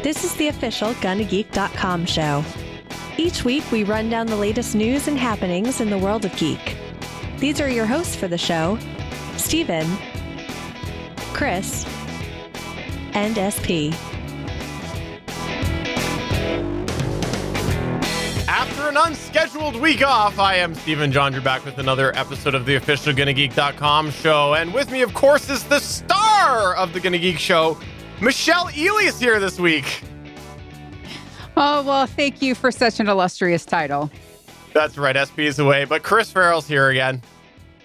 This is the official GonnaGeek.com show. Each week, we run down the latest news and happenings in the world of geek. These are your hosts for the show, Steven, Chris, and SP. After an unscheduled week off, I am Steven Jondrew back with another episode of the official GonnaGeek.com show. And with me, of course, is the star of the Gonna Geek show, Michelle Ely is here this week. Oh, well, thank you for such an illustrious title. That's right, SP is away, but Chris Farrell's here again.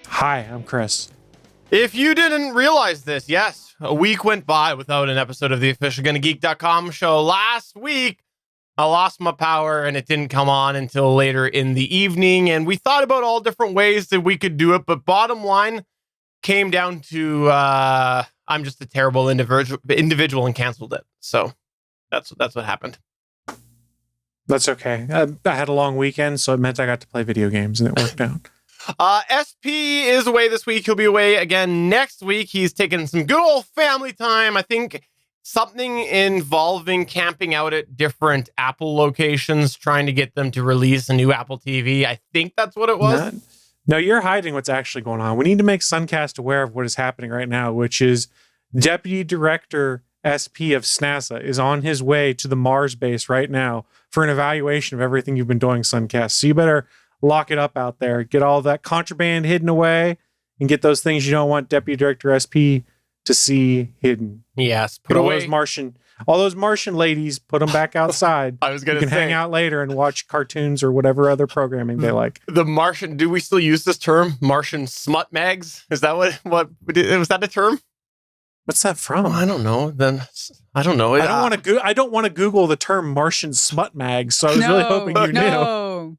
Hi, I'm Chris. If you didn't realize this, yes, a week went by without an episode of the official GonnaGeek.com show. Last week, I lost my power and it didn't come on until later in the evening. And we thought about all different ways that we could do it. But bottom line came down to I'm just a terrible individual and canceled it. So that's what happened. That's okay. I had a long weekend, so it meant I got to play video games and it worked out. SP is away this week. He'll be away again next week. He's taking some good old family time. I think something involving camping out at different Apple locations, trying to get them to release a new Apple TV. I think that's what it was. No, you're hiding what's actually going on. We need to make Suncast aware of what is happening right now, which is Deputy Director SP of SNASA is on his way to the Mars base right now for an evaluation of everything you've been doing, Suncast. So you better lock it up out there. Get all that contraband hidden away and get those things you don't want Deputy Director SP to see hidden. Yes, put away all those Martian ladies, put them back outside. I was going to say, hang out later and watch cartoons or whatever other programming they like. The Martian, do we still use this term? Martian smut mags? Is that what was that a term? What's that from? I don't know. Then I don't know. I don't want to Google the term Martian smut mags, so I was really hoping you knew.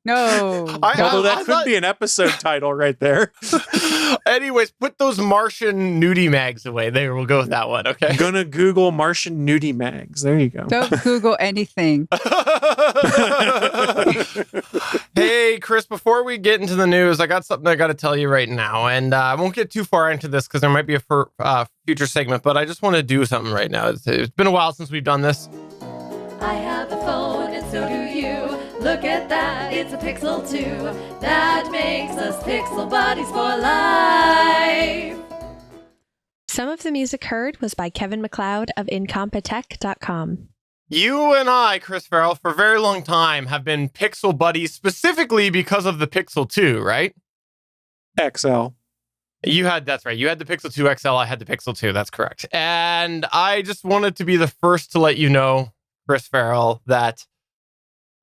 No. Although that could be an episode title right there. Anyways, put those Martian nudie mags away. There, we'll go with that one. Okay. Gonna Google Martian nudie mags. There you go. Don't Google anything. Hey, Chris, before we get into the news, I got something I got to tell you right now. And I won't get too far into this because there might be a future segment, but I just want to do something right now. It's been a while since we've done this. I have a phone and so do you. Look at that, it's a Pixel 2. That makes us Pixel Buddies for life. Some of the music heard was by Kevin MacLeod of Incompetech.com. You and I, Chris Farrell, for a very long time have been Pixel Buddies specifically because of the Pixel 2, right? XL. That's right. You had the Pixel 2 XL. I had the Pixel 2. That's correct. And I just wanted to be the first to let you know, Chris Farrell, that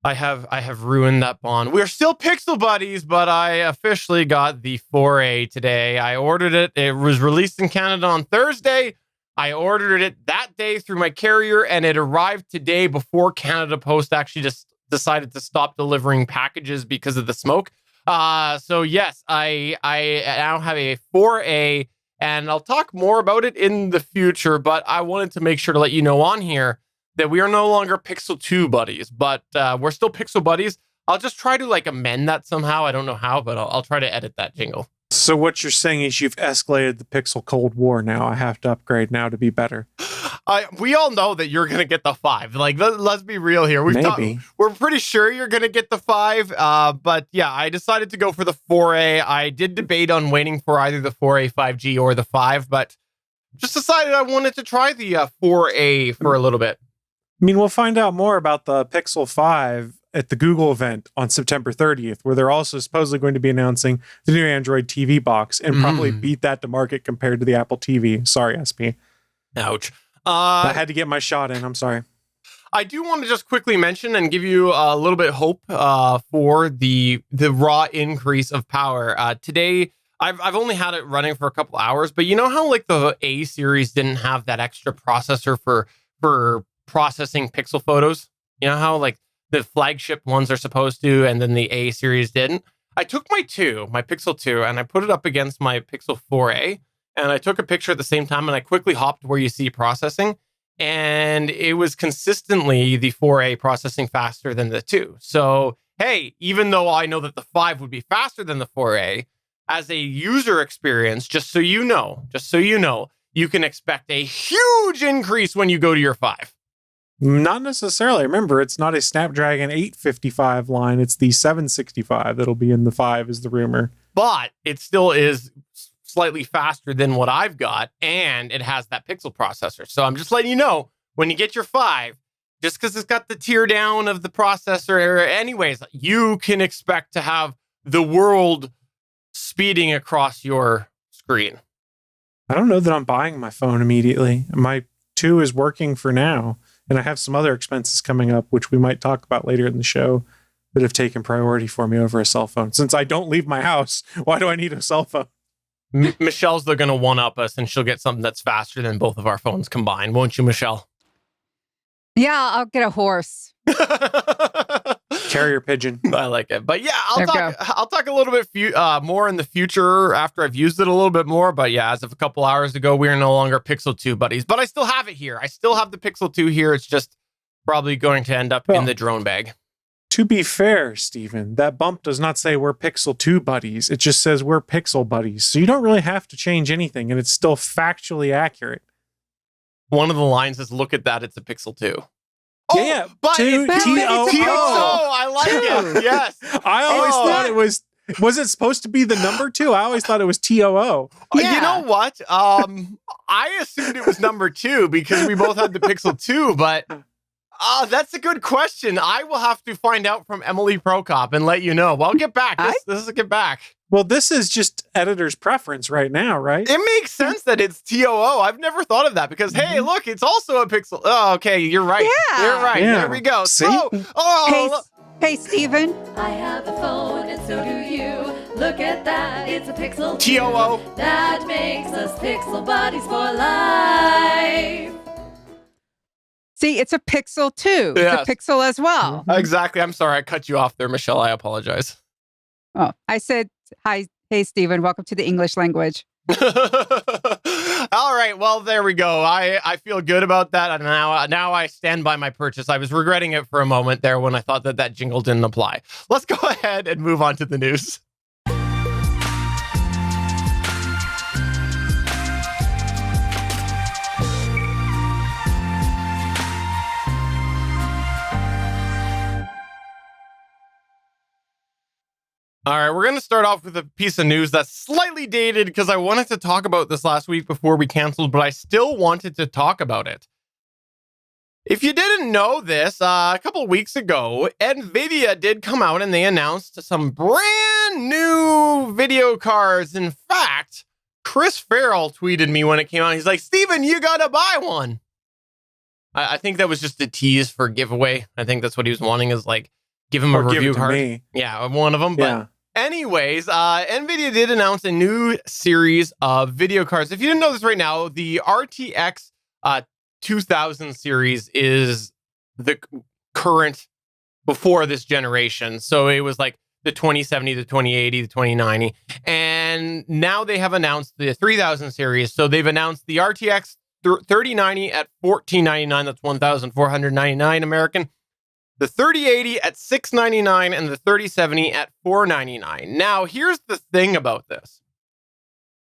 I have ruined that bond. We're still Pixel Buddies, but I officially got the 4A today. I ordered it. It was released in Canada on Thursday. I ordered it that day through my carrier, and it arrived today before Canada Post actually just decided to stop delivering packages because of the smoke. So yes, I now have a 4A, and I'll talk more about it in the future, but I wanted to make sure to let you know on here that we are no longer Pixel 2 buddies, but we're still Pixel Buddies. I'll just try to amend that somehow. I don't know how, but I'll try to edit that jingle. So what you're saying is you've escalated the Pixel Cold War now. I have to upgrade now to be better. We all know that you're going to get the 5. Let's be real here. Maybe. We're pretty sure you're going to get the 5. But yeah, I decided to go for the 4A. I did debate on waiting for either the 4A 5G or the 5, but just decided I wanted to try the 4A for a little bit. I mean, we'll find out more about the Pixel 5 at the Google event on September 30th, where they're also supposedly going to be announcing the new Android TV box and probably beat that to market compared to the Apple TV. Sorry, SP. Ouch. I had to get my shot in. I'm sorry. I do want to just quickly mention and give you a little bit of hope for the raw increase of power. Today, I've only had it running for a couple hours, but you know how the A series didn't have that extra processor for processing pixel photos? You know how the flagship ones are supposed to, and then the A series didn't? I took my Pixel 2, and I put it up against my Pixel 4A, and I took a picture at the same time, and I quickly hopped where you see processing, and it was consistently the 4A processing faster than the 2. So, hey, even though I know that the 5 would be faster than the 4A, as a user experience, just so you know, you can expect a huge increase when you go to your 5. Not necessarily. Remember, it's not a Snapdragon 855 line. It's the 765 that'll be in the 5 is the rumor. But it still is slightly faster than what I've got, and it has that Pixel processor. So I'm just letting you know, when you get your 5, just because it's got the tear down of the processor, anyways, you can expect to have the world speeding across your screen. I don't know that I'm buying my phone immediately. My 2 is working for now, and I have some other expenses coming up, which we might talk about later in the show, that have taken priority for me over a cell phone. Since I don't leave my house, why do I need a cell phone? Michelle's, they're going to one-up us, and she'll get something that's faster than both of our phones combined. Won't you, Michelle? Yeah, I'll get a horse. Carrier pigeon. I like it. But yeah, There we I'll talk a little bit more in the future after I've used it a little bit more. But yeah, as of a couple hours ago, we are no longer Pixel 2 buddies. But I still have it here. I still have the Pixel 2 here. It's just probably going to end up in the drone bag. To be fair, Stephen, that bump does not say we're Pixel 2 buddies. It just says we're Pixel buddies. So you don't really have to change anything, and it's still factually accurate. One of the lines is, look at that, it's a Pixel 2. Oh, yeah, but T-O-O. I like it. Yes. I always thought it was it supposed to be the number 2? I always thought it was TOO. You know what? I assumed it was number 2 because we both had the Pixel 2, but that's a good question. I will have to find out from Emily Prokop and let you know. Well, I'll get back. This is a get back. Well, this is just editor's preference right now, right? It makes sense that it's TOO. I've never thought of that because, hey, look, it's also a Pixel. Oh, okay, you're right. Yeah. You're right. Yeah. There we go. See? Hey, Stephen. I have a phone and so do you. Look at that, it's a Pixel 2. TOO. That makes us Pixel buddies for life. See, it's a Pixel too. Yes. It's a Pixel as well. Exactly. I'm sorry. I cut you off there, Michelle. I apologize. Oh, I said, hi, hey, Stephen, welcome to the English language. All right. Well, there we go. I feel good about that. And now I stand by my purchase. I was regretting it for a moment there when I thought that jingle didn't apply. Let's go ahead and move on to the news. All right, we're going to start off with a piece of news that's slightly dated because I wanted to talk about this last week before we canceled, but I still wanted to talk about it. If you didn't know this, a couple weeks ago, nVidia did come out and they announced some brand new video cards. In fact, Chris Farrell tweeted me when it came out. He's like, Steven, you got to buy one. I think that was just a tease for giveaway. I think that's what he was wanting is like, give him a review card. Me. Yeah, one of them. But Yeah. anyways, nVidia did announce a new series of video cards. If you didn't know this right now, the RTX 2000 series is the current before this generation. So it was like the 2070, the 2080, the 2090. And now they have announced the 3000 series. So they've announced the RTX 3090 at $1,499. That's $1,499 American. The 3080 at $699 and the 3070 at $499. Now, here's the thing about this.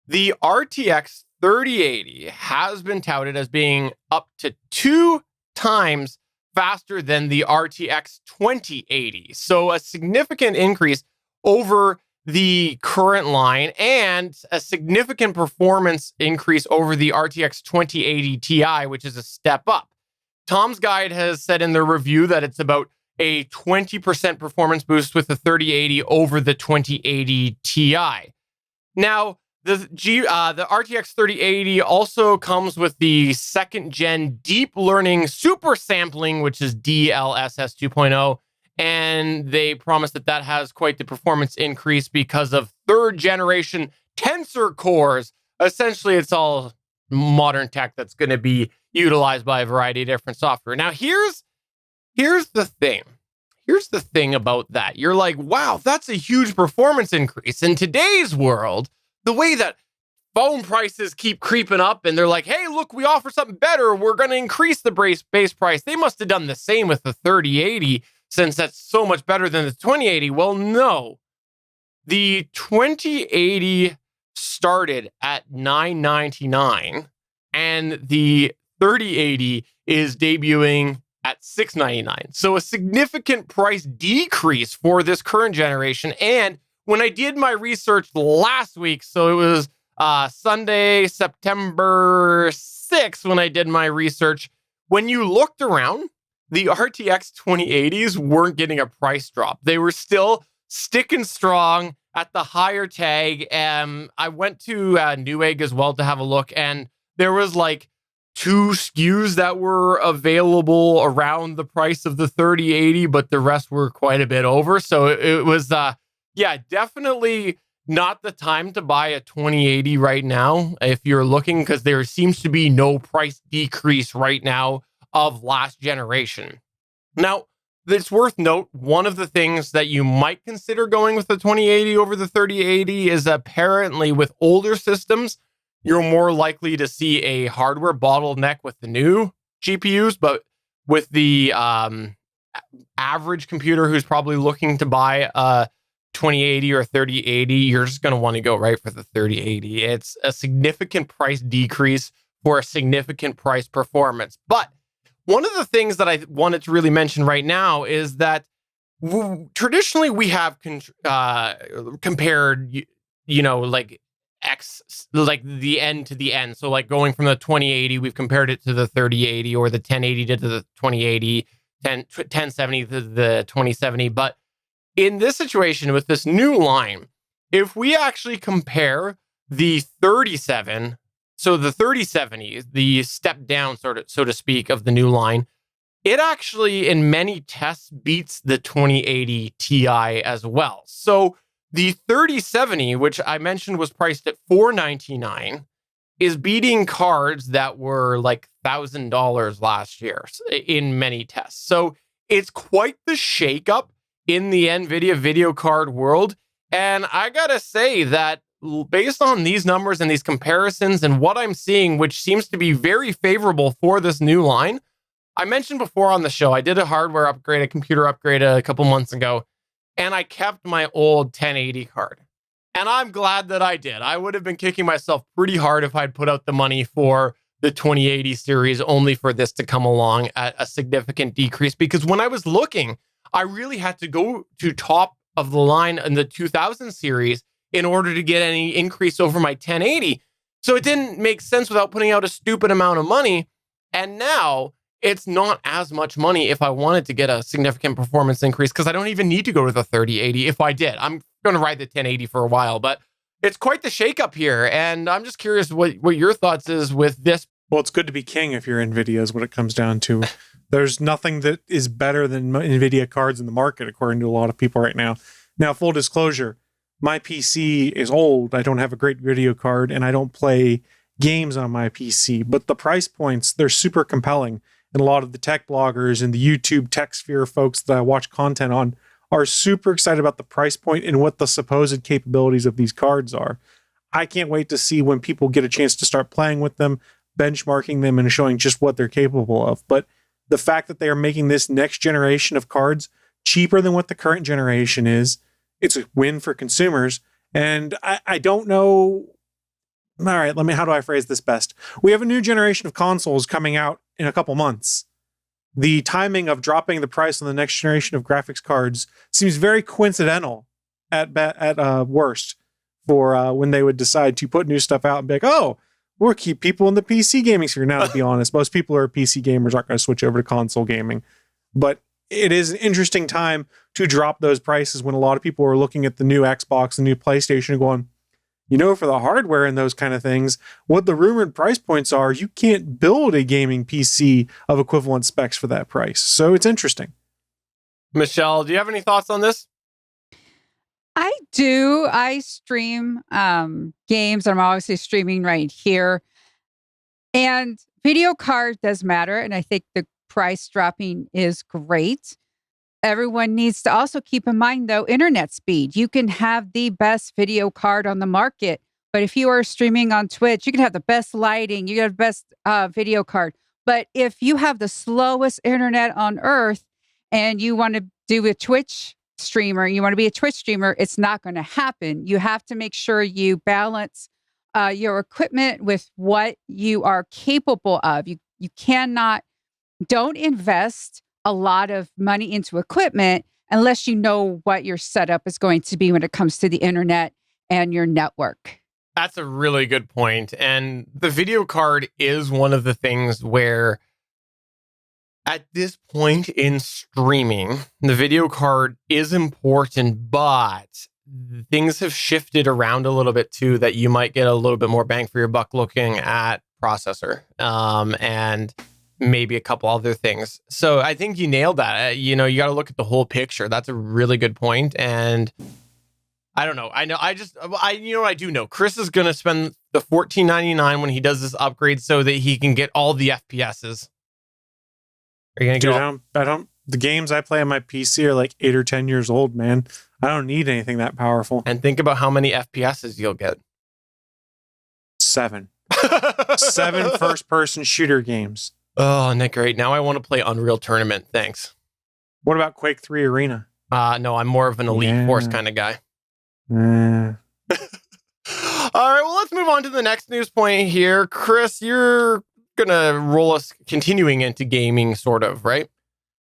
The RTX 3080 has been touted as being up to 2 times faster than the RTX 2080. So a significant increase over the current line and a significant performance increase over the RTX 2080 Ti, which is a step up. Tom's Guide has said in their review that it's about a 20% performance boost with the 3080 over the 2080 Ti. Now, the RTX 3080 also comes with the second gen deep learning super sampling, which is DLSS 2.0. And they promise that has quite the performance increase because of third generation tensor cores. Essentially, it's all modern tech that's going to be utilized by a variety of different software. Now, here's the thing. Here's the thing about that. You're like, wow, that's a huge performance increase. In today's world, the way that phone prices keep creeping up and they're like, hey, look, we offer something better. We're going to increase the base price. They must have done the same with the 3080 since that's so much better than the 2080. Well, no. The 2080 started at $999 and the 3080 is debuting at $699. So a significant price decrease for this current generation. And when I did my research last week, so it was Sunday, September 6th, when I did my research, when you looked around, the RTX 2080s weren't getting a price drop. They were still sticking strong at the higher tag. I went to Newegg as well to have a look, and there was like 2 SKUs that were available around the price of the 3080, but the rest were quite a bit over. So it was, definitely not the time to buy a 2080 right now if you're looking, because there seems to be no price decrease right now of last generation. Now, it's worth note, one of the things that you might consider going with the 2080 over the 3080 is apparently with older systems, you're more likely to see a hardware bottleneck with the new GPUs, but with the average computer who's probably looking to buy a 2080 or 3080, you're just going to want to go right for the 3080. It's a significant price decrease for a significant price performance. But one of the things that I wanted to really mention right now is that traditionally we have compared, like like the end to the end. So like going from the 2080, we've compared it to the 3080, or the 1080 to the 2080, 1070 to the 2070. But in this situation with this new line, if we actually compare the 37, so the 3070, the step down, so to speak, of the new line, it actually in many tests beats the 2080 Ti as well. So the 3070, which I mentioned was priced at $499, is beating cards that were like $1,000 last year in many tests. So it's quite the shakeup in the NVIDIA video card world. And I gotta say that based on these numbers and these comparisons and what I'm seeing, which seems to be very favorable for this new line, I mentioned before on the show, I did a hardware upgrade, a computer upgrade a couple months ago, and I kept my old 1080 card. And I'm glad that I did. I would have been kicking myself pretty hard if I'd put out the money for the 2080 series only for this to come along at a significant decrease. Because when I was looking, I really had to go to top of the line in the 2000 series in order to get any increase over my 1080. So it didn't make sense without putting out a stupid amount of money. And now it's not as much money if I wanted to get a significant performance increase, because I don't even need to go to the 3080 if I did. I'm going to ride the 1080 for a while, but it's quite the shakeup here. And I'm just curious what your thoughts is with this. Well, it's good to be king if you're NVIDIA is what it comes down to. There's nothing that is better than NVIDIA cards in the market, according to a lot of people right now. Now, full disclosure, my PC is old. I don't have a great video card, and I don't play games on my PC. But the price points, they're super compelling. And a lot of the tech bloggers and the YouTube tech sphere folks that I watch content on are super excited about the price point and what the supposed capabilities of these cards are. I can't wait to see when people get a chance to start playing with them, benchmarking them, and showing just what they're capable of. But the fact that they are making this next generation of cards cheaper than what the current generation is, it's a win for consumers. And I don't know. All right, how do I phrase this best? We have a new generation of consoles coming out in a couple months. The timing of dropping the price on the next generation of graphics cards seems very coincidental at worst for when they would decide to put new stuff out and be like, oh, we'll keep people in the PC gaming sphere. Now, to be honest, most people who are PC gamers aren't going to switch over to console gaming. But it is an interesting time to drop those prices when a lot of people are looking at the new Xbox, the new PlayStation, and going, for the hardware and those kind of things, what the rumored price points are, you can't build a gaming PC of equivalent specs for that price. So it's interesting. Michelle, do you have any thoughts on this? I do. I stream games. I'm obviously streaming right here. And video card does matter. And I think the price dropping is great. Everyone needs to also keep in mind, though, internet speed. You can have the best video card on the market, but if you are streaming on Twitch, you can have the best lighting, you can have the best video card. But if you have the slowest internet on earth and you want to do a Twitch streamer, you want to be a Twitch streamer, it's not going to happen. You have to make sure you balance your equipment with what you are capable of. You cannot don't invest a lot of money into equipment unless you know what your setup is going to be when it comes to the internet and your network. That's a really good point. And the video card is one of the things where at this point in streaming, the video card is important, but things have shifted around a little bit too, that you might get a little bit more bang for your buck looking at processor and maybe a couple other things. So I think you nailed that. You got to look at the whole picture. That's a really good point. And I don't know. I do know. Chris is going to spend the $14.99 when he does this upgrade so that he can get all the FPSs. Are you going to Dude, I don't. The games I play on my PC are like 8 or 10 years old, man. I don't need anything that powerful. And think about how many FPSs you'll get. 7. 7 first-person shooter games. Oh, Nick, great. Now I want to play Unreal Tournament. Thanks. What about Quake 3 Arena? No, I'm more of an Elite Force kind of guy. All right, well, let's move on to the next news point here. Chris, you're going to roll us continuing into gaming, sort of, right?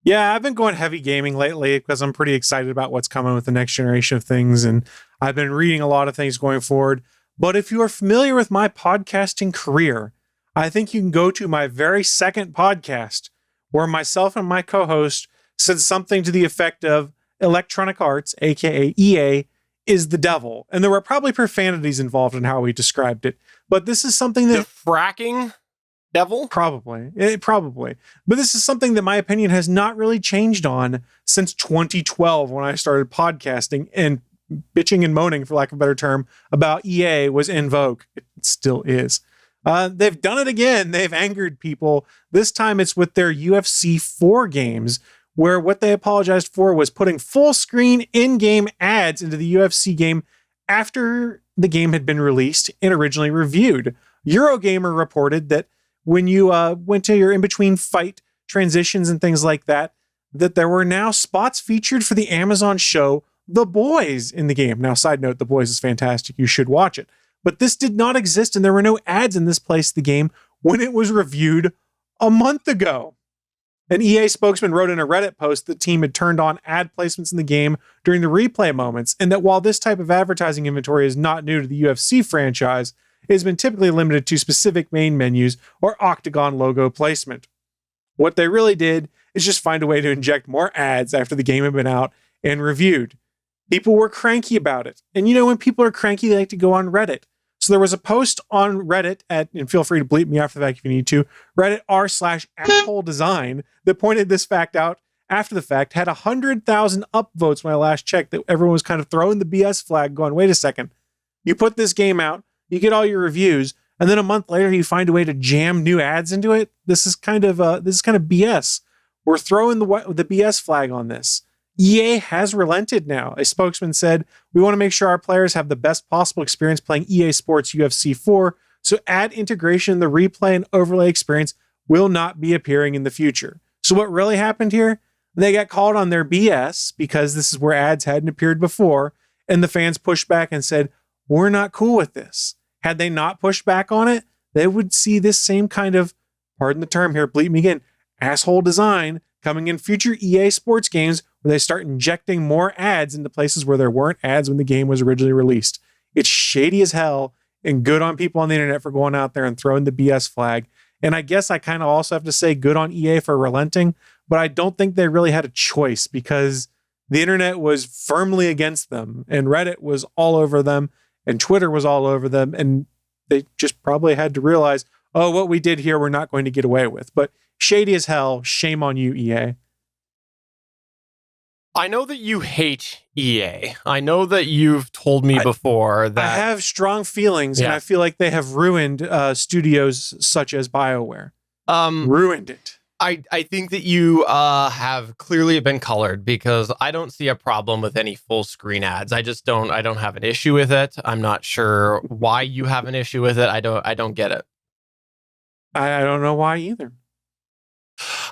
Yeah, I've been going heavy gaming lately because I'm pretty excited about what's coming with the next generation of things. And I've been reading a lot of things going forward. But if you are familiar with my podcasting career, I think you can go to my very second podcast where myself and my co-host said something to the effect of Electronic Arts, aka EA, is the devil. And there were probably profanities involved in how we described it. But this is something that... The fracking devil? Probably. But this is something that my opinion has not really changed on since 2012 when I started podcasting, and bitching and moaning, for lack of a better term, about EA was in vogue. It still is. They've done it again. They've angered people. This time it's with their UFC 4 games, where what they apologized for was putting full screen in-game ads into the UFC game after the game had been released and originally reviewed. Eurogamer reported that when you went to your in-between fight transitions and things like that, that there were now spots featured for the Amazon show The Boys in the game. Now, side note, The Boys is fantastic. You should watch it. But this did not exist, and there were no ads in this place of the game when it was reviewed a month ago. An EA spokesman wrote in a Reddit post that the team had turned on ad placements in the game during the replay moments, and that while this type of advertising inventory is not new to the UFC franchise, it has been typically limited to specific main menus or octagon logo placement. What they really did is just find a way to inject more ads after the game had been out and reviewed. People were cranky about it. And when people are cranky, they like to go on Reddit. So there was a post on Reddit and feel free to bleep me after the fact if you need to, Reddit r/assholedesign that pointed this fact out after the fact, had 100,000 upvotes when I last checked, that everyone was kind of throwing the BS flag going, wait a second, you put this game out, you get all your reviews, and then a month later you find a way to jam new ads into it. This is kind of BS. We're throwing the BS flag on this. EA has relented now. A spokesman said, we want to make sure our players have the best possible experience playing EA Sports UFC 4, so ad integration in the replay and overlay experience will not be appearing in the future. So what really happened here? They got called on their BS because this is where ads hadn't appeared before, and the fans pushed back and said, we're not cool with this. Had they not pushed back on it, they would see this same kind of, pardon the term here, bleep me again, asshole design coming in future EA Sports games where they start injecting more ads into places where there weren't ads when the game was originally released. It's shady as hell, and good on people on the internet for going out there and throwing the BS flag. And I guess I kind of also have to say good on EA for relenting, but I don't think they really had a choice because the internet was firmly against them, and Reddit was all over them, and Twitter was all over them, and they just probably had to realize, oh, what we did here, we're not going to get away with. But shady as hell. Shame on you, EA. I know that you hate EA. I know that you've told me before that... I have strong feelings, and I feel like they have ruined studios such as BioWare. Ruined it. I think that you have clearly been colored because I don't see a problem with any full screen ads. I don't have an issue with it. I'm not sure why you have an issue with it. I don't get it. I don't know why either.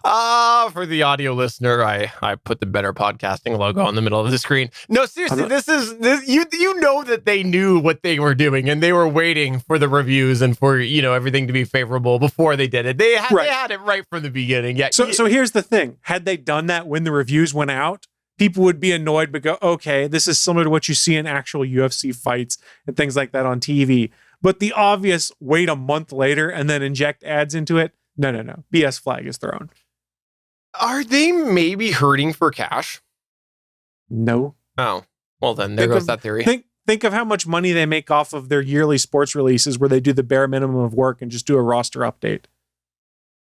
For the audio listener, I put the Better Podcasting logo in the middle of the screen. No, seriously, this you know that they knew what they were doing and they were waiting for the reviews and for, everything to be favorable before they did it. They had it right from the beginning. Yeah. So here's the thing. Had they done that when the reviews went out, people would be annoyed but go, okay, this is similar to what you see in actual UFC fights and things like that on TV. But the obvious wait a month later and then inject ads into it, no. BS flag is thrown. Are they maybe hurting for cash? No. Oh, well then there goes that theory. Think of how much money they make off of their yearly sports releases where they do the bare minimum of work and just do a roster update.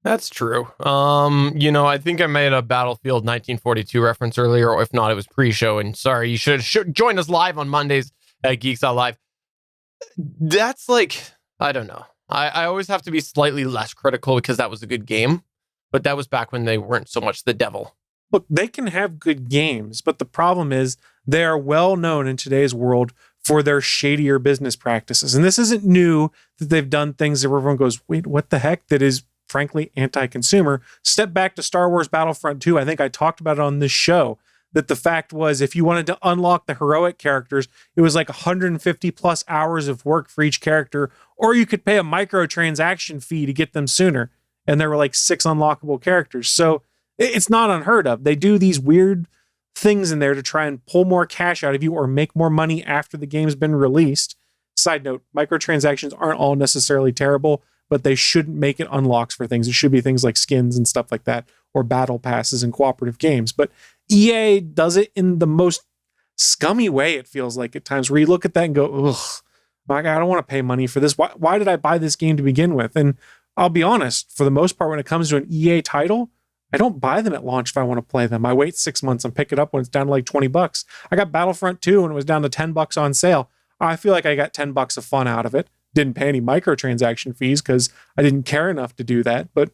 That's true. I think I made a Battlefield 1942 reference earlier, or if not, it was pre-show. And sorry, you should join us live on Mondays at Geeks Out Live. That's I don't know. I always have to be slightly less critical because that was a good game, but that was back when they weren't so much the devil. Look, they can have good games, but the problem is they are well known in today's world for their shadier business practices. And this isn't new that they've done things that everyone goes, wait, what the heck? That is frankly anti-consumer. Step back to Star Wars Battlefront 2. I think I talked about it on this show, that the fact was if you wanted to unlock the heroic characters, it was like 150 plus hours of work for each character, or you could pay a microtransaction fee to get them sooner. And there were like 6 unlockable characters. So it's not unheard of. They do these weird things in there to try and pull more cash out of you or make more money after the game's been released. Side note, microtransactions aren't all necessarily terrible, but they shouldn't make it unlocks for things. It should be things like skins and stuff like that, or battle passes in cooperative games. But EA does it in the most scummy way, it feels like at times, where you look at that and go, ugh, I don't want to pay money for this. Why did I buy this game to begin with? And I'll be honest, for the most part, when it comes to an EA title, I don't buy them at launch if I want to play them. I wait 6 months and pick it up when it's down to like $20. I got Battlefront 2 when it was down to $10 on sale. I feel like I got $10 of fun out of it. Didn't pay any microtransaction fees because I didn't care enough to do that. But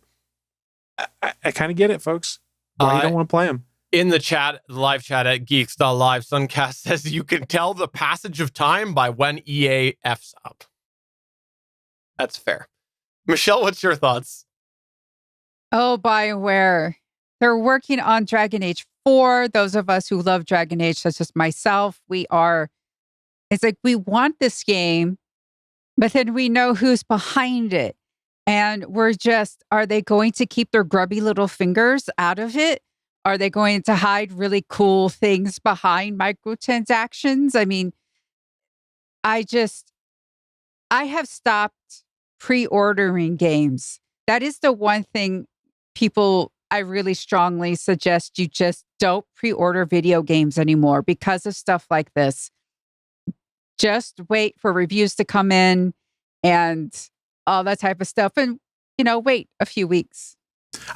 I kind of get it, folks. Why you don't want to play them. In the chat, the live chat at Geeks.live, Suncast says you can tell the passage of time by when EA F's up. That's fair. Michelle, what's your thoughts? Oh, BioWare. They're working on Dragon Age 4. Those of us who love Dragon Age, such as myself, it's like we want this game, but then we know who's behind it. And are they going to keep their grubby little fingers out of it? Are they going to hide really cool things behind microtransactions? I mean, I have stopped pre-ordering games. That is the one thing I really strongly suggest you just don't pre-order video games anymore because of stuff like this. Just wait for reviews to come in and all that type of stuff. And, wait a few weeks.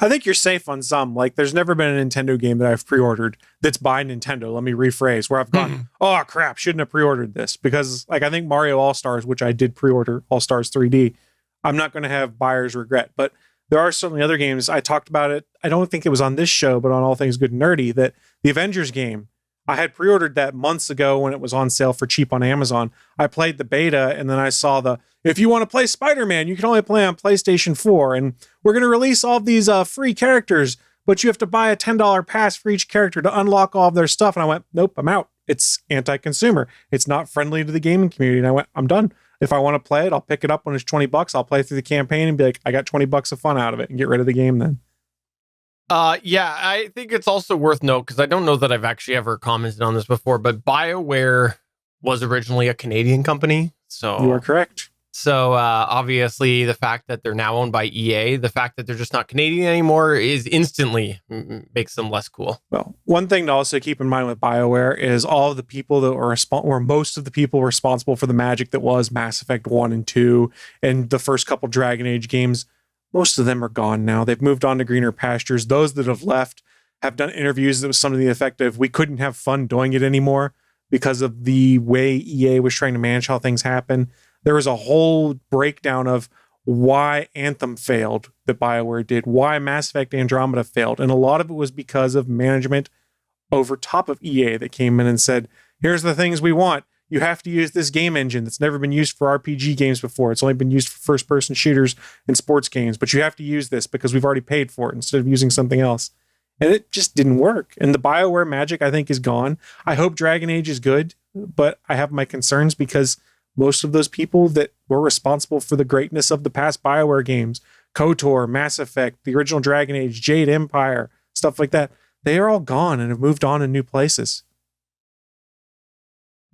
I think you're safe on some. Like, there's never been a Nintendo game that I've pre-ordered that's by Nintendo. Let me rephrase, where I've gone, oh crap, shouldn't have pre-ordered this. Because I think Mario All-Stars, which I did pre-order, All-Stars 3D, I'm not going to have buyer's regret. But there are certainly other games. I talked about it. I don't think it was on this show, but on All Things Good and Nerdy, that the Avengers game, I had pre-ordered that months ago when it was on sale for cheap on Amazon. I played the beta and then I saw if you want to play Spider-Man, you can only play on PlayStation 4. And we're going to release all of these free characters, but you have to buy a $10 pass for each character to unlock all of their stuff. And I went, nope, I'm out. It's anti-consumer. It's not friendly to the gaming community. And I went, I'm done. If I want to play it, I'll pick it up when it's $20. I'll play through the campaign and be like, I got $20 of fun out of it and get rid of the game then. Yeah, I think it's also worth note because I don't know that I've actually ever commented on this before, but BioWare was originally a Canadian company. So you are correct. So obviously the fact that they're now owned by EA, the fact that they're just not Canadian anymore is instantly makes them less cool. Well, one thing to also keep in mind with BioWare is all of the people that were or most of the people responsible for the magic that was Mass Effect 1 and 2 and the first couple Dragon Age games. Most of them are gone now. They've moved on to greener pastures. Those that have left have done interviews that was some of the effect of we couldn't have fun doing it anymore because of the way EA was trying to manage how things happen. There was a whole breakdown of why Anthem failed that BioWare did, why Mass Effect Andromeda failed. And a lot of it was because of management over top of EA that came in and said, here's the things we want. you have to use this game engine that's never been used for RPG games before. It's only been used for first-person shooters and sports games, but you have to use this because we've already paid for it instead of using something else. And it just didn't work. And the BioWare magic, I think, is gone. I hope Dragon Age is good, but I have my concerns because most of those people that were responsible for the greatness of the past BioWare games, KOTOR, Mass Effect, the original Dragon Age, Jade Empire, stuff like that, they are all gone and have moved on in new places.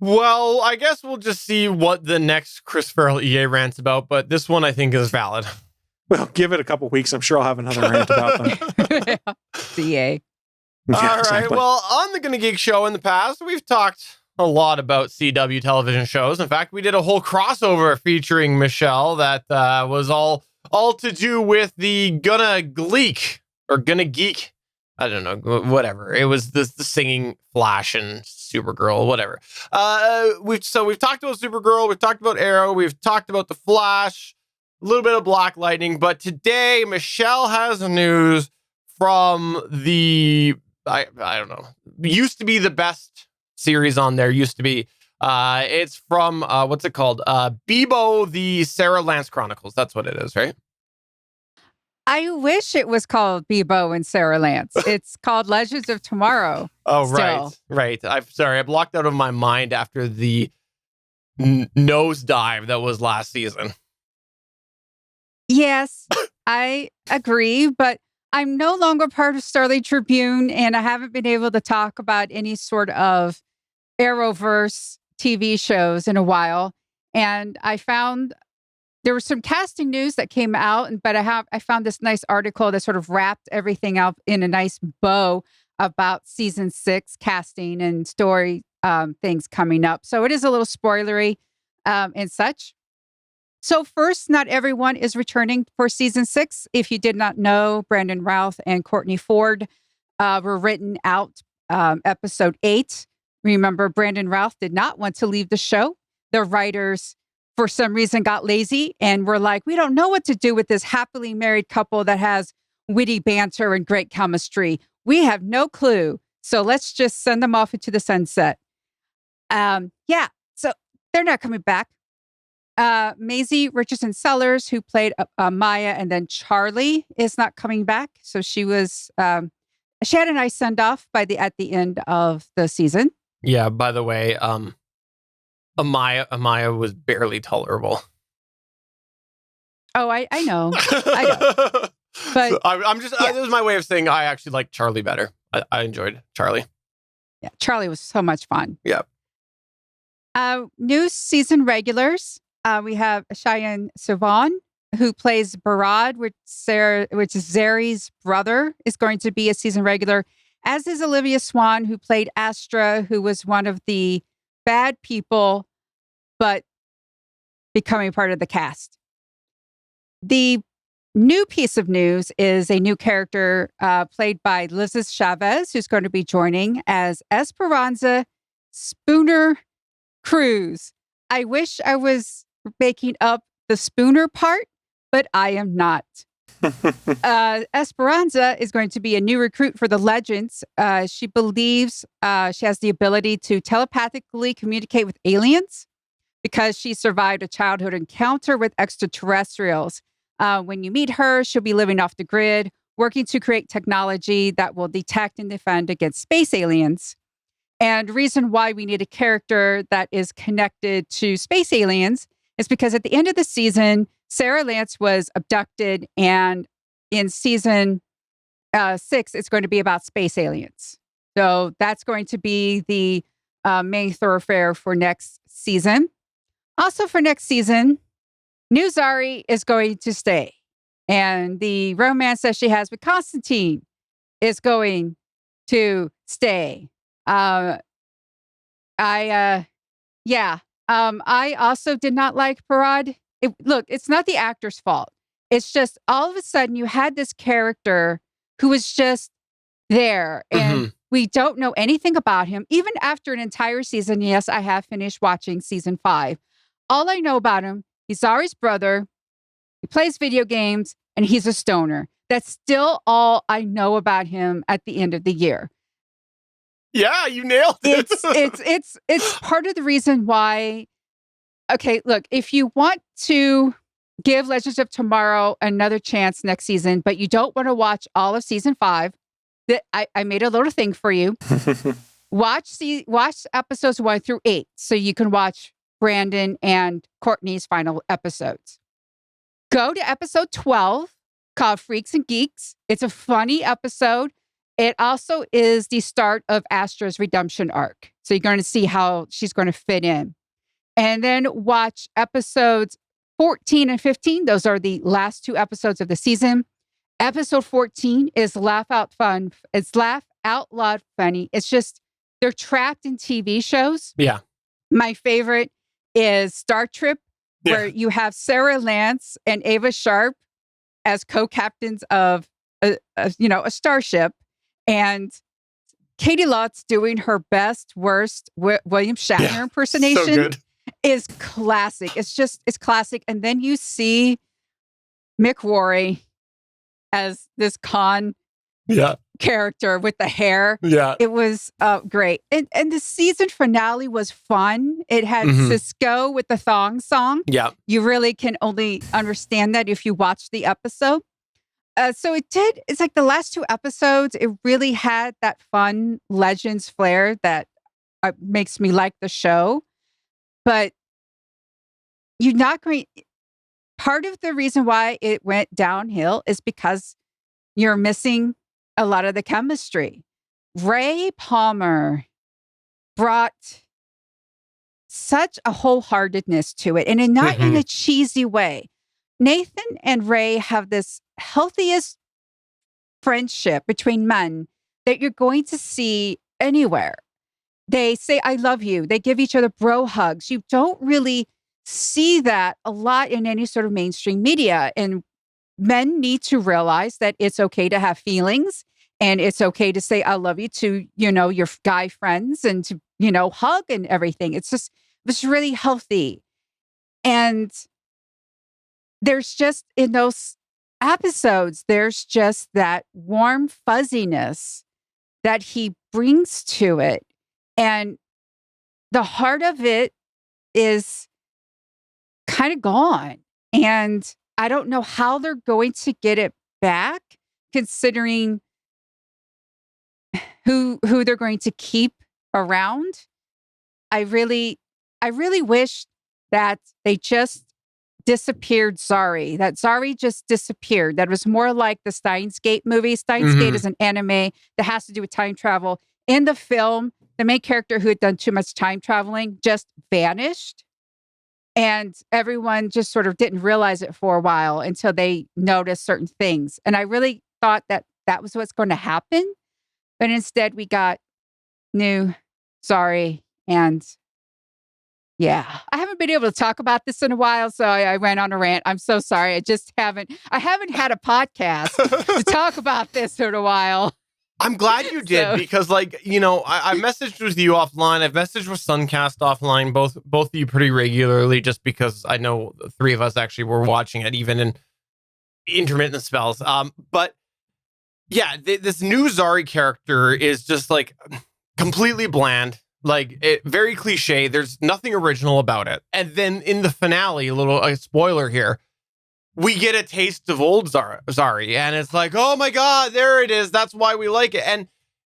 Well, I guess we'll just see what the next Chris Farrell EA rant's about, but this one I think is valid. Well, give it a couple weeks. I'm sure I'll have another rant about them. CA. All right. exactly. Well, on the Gonna Geek show in the past, we've talked a lot about CW television shows. In fact, we did a whole crossover featuring Michelle that was all to do with the Gonna Gleek or Gonna Geek. I don't know, whatever. It was the singing Flash and Supergirl, whatever. We've talked about Supergirl, we've talked about Arrow, we've talked about the Flash, a little bit of Black Lightning, but today Michelle has news from the I don't know, used to be the best series on there. Used to be. It's from what's it called? Bebo, the Sarah Lance Chronicles. That's what it is, right? I wish it was called Bebo and Sarah Lance. It's called Legends of Tomorrow. Oh, still. right. I'm sorry. I blocked out of my mind after the nosedive that was last season. Yes, I agree, but I'm no longer part of Starlight Tribune, and I haven't been able to talk about any sort of Arrowverse TV shows in a while. And I found there was some casting news that came out, but I found this nice article that sort of wrapped everything up in a nice bow about season 6 casting and story things coming up. So it is a little spoilery and such. So first, not everyone is returning for season 6. If you did not know, Brandon Routh and Courtney Ford were written out episode 8. Remember, Brandon Routh did not want to leave the show. The writers, for some reason, got lazy and were like, we don't know what to do with this happily married couple that has witty banter and great chemistry. We have no clue. So let's just send them off into the sunset. So they're not coming back. Maisie Richardson Sellers, who played Maya and then Charlie, is not coming back. So she was she had a nice send off at the end of the season. Yeah. By the way, Amaya was barely tolerable. Oh, I know. I know. But So I'm just this is my way of saying I actually like Charlie better. I enjoyed Charlie. yeah, Charlie was so much fun. Yeah. New season regulars. We have Cheyenne Sivan, who plays Barad, which is Zeri's brother, is going to be a season regular, as is Olivia Swan, who played Astra, who was one of the bad people, but becoming part of the cast. The new piece of news is a new character played by Lizeth Chavez, who's going to be joining as Esperanza Spooner Cruz. I wish I was making up the Spooner part, but I am not. Esperanza is going to be a new recruit for the Legends. She believes she has the ability to telepathically communicate with aliens because she survived a childhood encounter with extraterrestrials. When you meet her, she'll be living off the grid, working to create technology that will detect and defend against space aliens. And the reason why we need a character that is connected to space aliens is because at the end of the season, Sarah Lance was abducted, and in season 6, it's going to be about space aliens. So that's going to be the main thoroughfare for next season. Also for next season, New Zari is going to stay. And the romance that she has with Constantine is going to stay. I also did not like Parad. Look, it's not the actor's fault. It's just all of a sudden you had this character who was just there and we don't know anything about him. Even after an entire season, yes, I have finished watching season 5. All I know about him, he's Zari's brother, he plays video games, and he's a stoner. That's still all I know about him at the end of the year. Yeah, you nailed it. It's part of the reason why. Okay, look, if you want to give Legends of Tomorrow another chance next season, but you don't want to watch all of season 5, that I made a little thing for you. Watch episodes 1 through 8, so you can watch Brandon and Courtney's final episodes. Go to episode 12 called Freaks and Geeks. It's a funny episode. It also is the start of Astra's redemption arc. So you're going to see how she's going to fit in. And then watch episodes 14 and 15. Those are the last 2 episodes of the season. Episode 14 is laugh out fun. It's laugh out loud funny. It's just, they're trapped in TV shows. Yeah. My favorite is Star Trip, where Yeah. you have Sarah Lance and Ava Sharp as co-captains of a starship, and Katie Lott's doing her best, worst William Shatner impersonation. So good. Is classic. It's classic. And then you see Mick Worry as this con Yeah. character with the hair. Yeah. It was great. And the season finale was fun. It had Cisco with the thong song. Yeah. You really can only understand that if you watch the episode. So it's like the last 2 episodes, it really had that fun Legends flair that makes me like the show. But you're not going. Part of the reason why it went downhill is because you're missing a lot of the chemistry. Ray Palmer brought such a wholeheartedness to it, and not in a cheesy way. Nathan and Ray have this healthiest friendship between men that you're going to see anywhere. They say, I love you. They give each other bro hugs. You don't really see that a lot in any sort of mainstream media. And men need to realize that it's okay to have feelings, and it's okay to say, I love you to, your guy friends, and to, hug and everything. It's really healthy. And there's just, in those episodes, there's just that warm fuzziness that he brings to it. And the heart of it is kind of gone. And I don't know how they're going to get it back, considering who they're going to keep around. I really wish that they just disappeared Zari. That Zari just disappeared. That was more like the Steins Gate movie. Steins Gate is an anime that has to do with time travel. In the film, the main character who had done too much time traveling just vanished. And everyone just sort of didn't realize it for a while until they noticed certain things. And I really thought that was what's going to happen. But instead, we got new Zari. And yeah, I haven't been able to talk about this in a while, so I went on a rant. I'm so sorry. I haven't had a podcast to talk about this in a while. I'm glad you did, because I messaged with you offline. I've messaged with Suncast offline, both of you pretty regularly, just because I know the 3 of us actually were watching it, even in intermittent spells. But yeah, this new Zari character is just completely bland. Very cliche. There's nothing original about it. And then in the finale, a spoiler here, we get a taste of old Zari, and it's like, oh my God, there it is. That's why we like it. And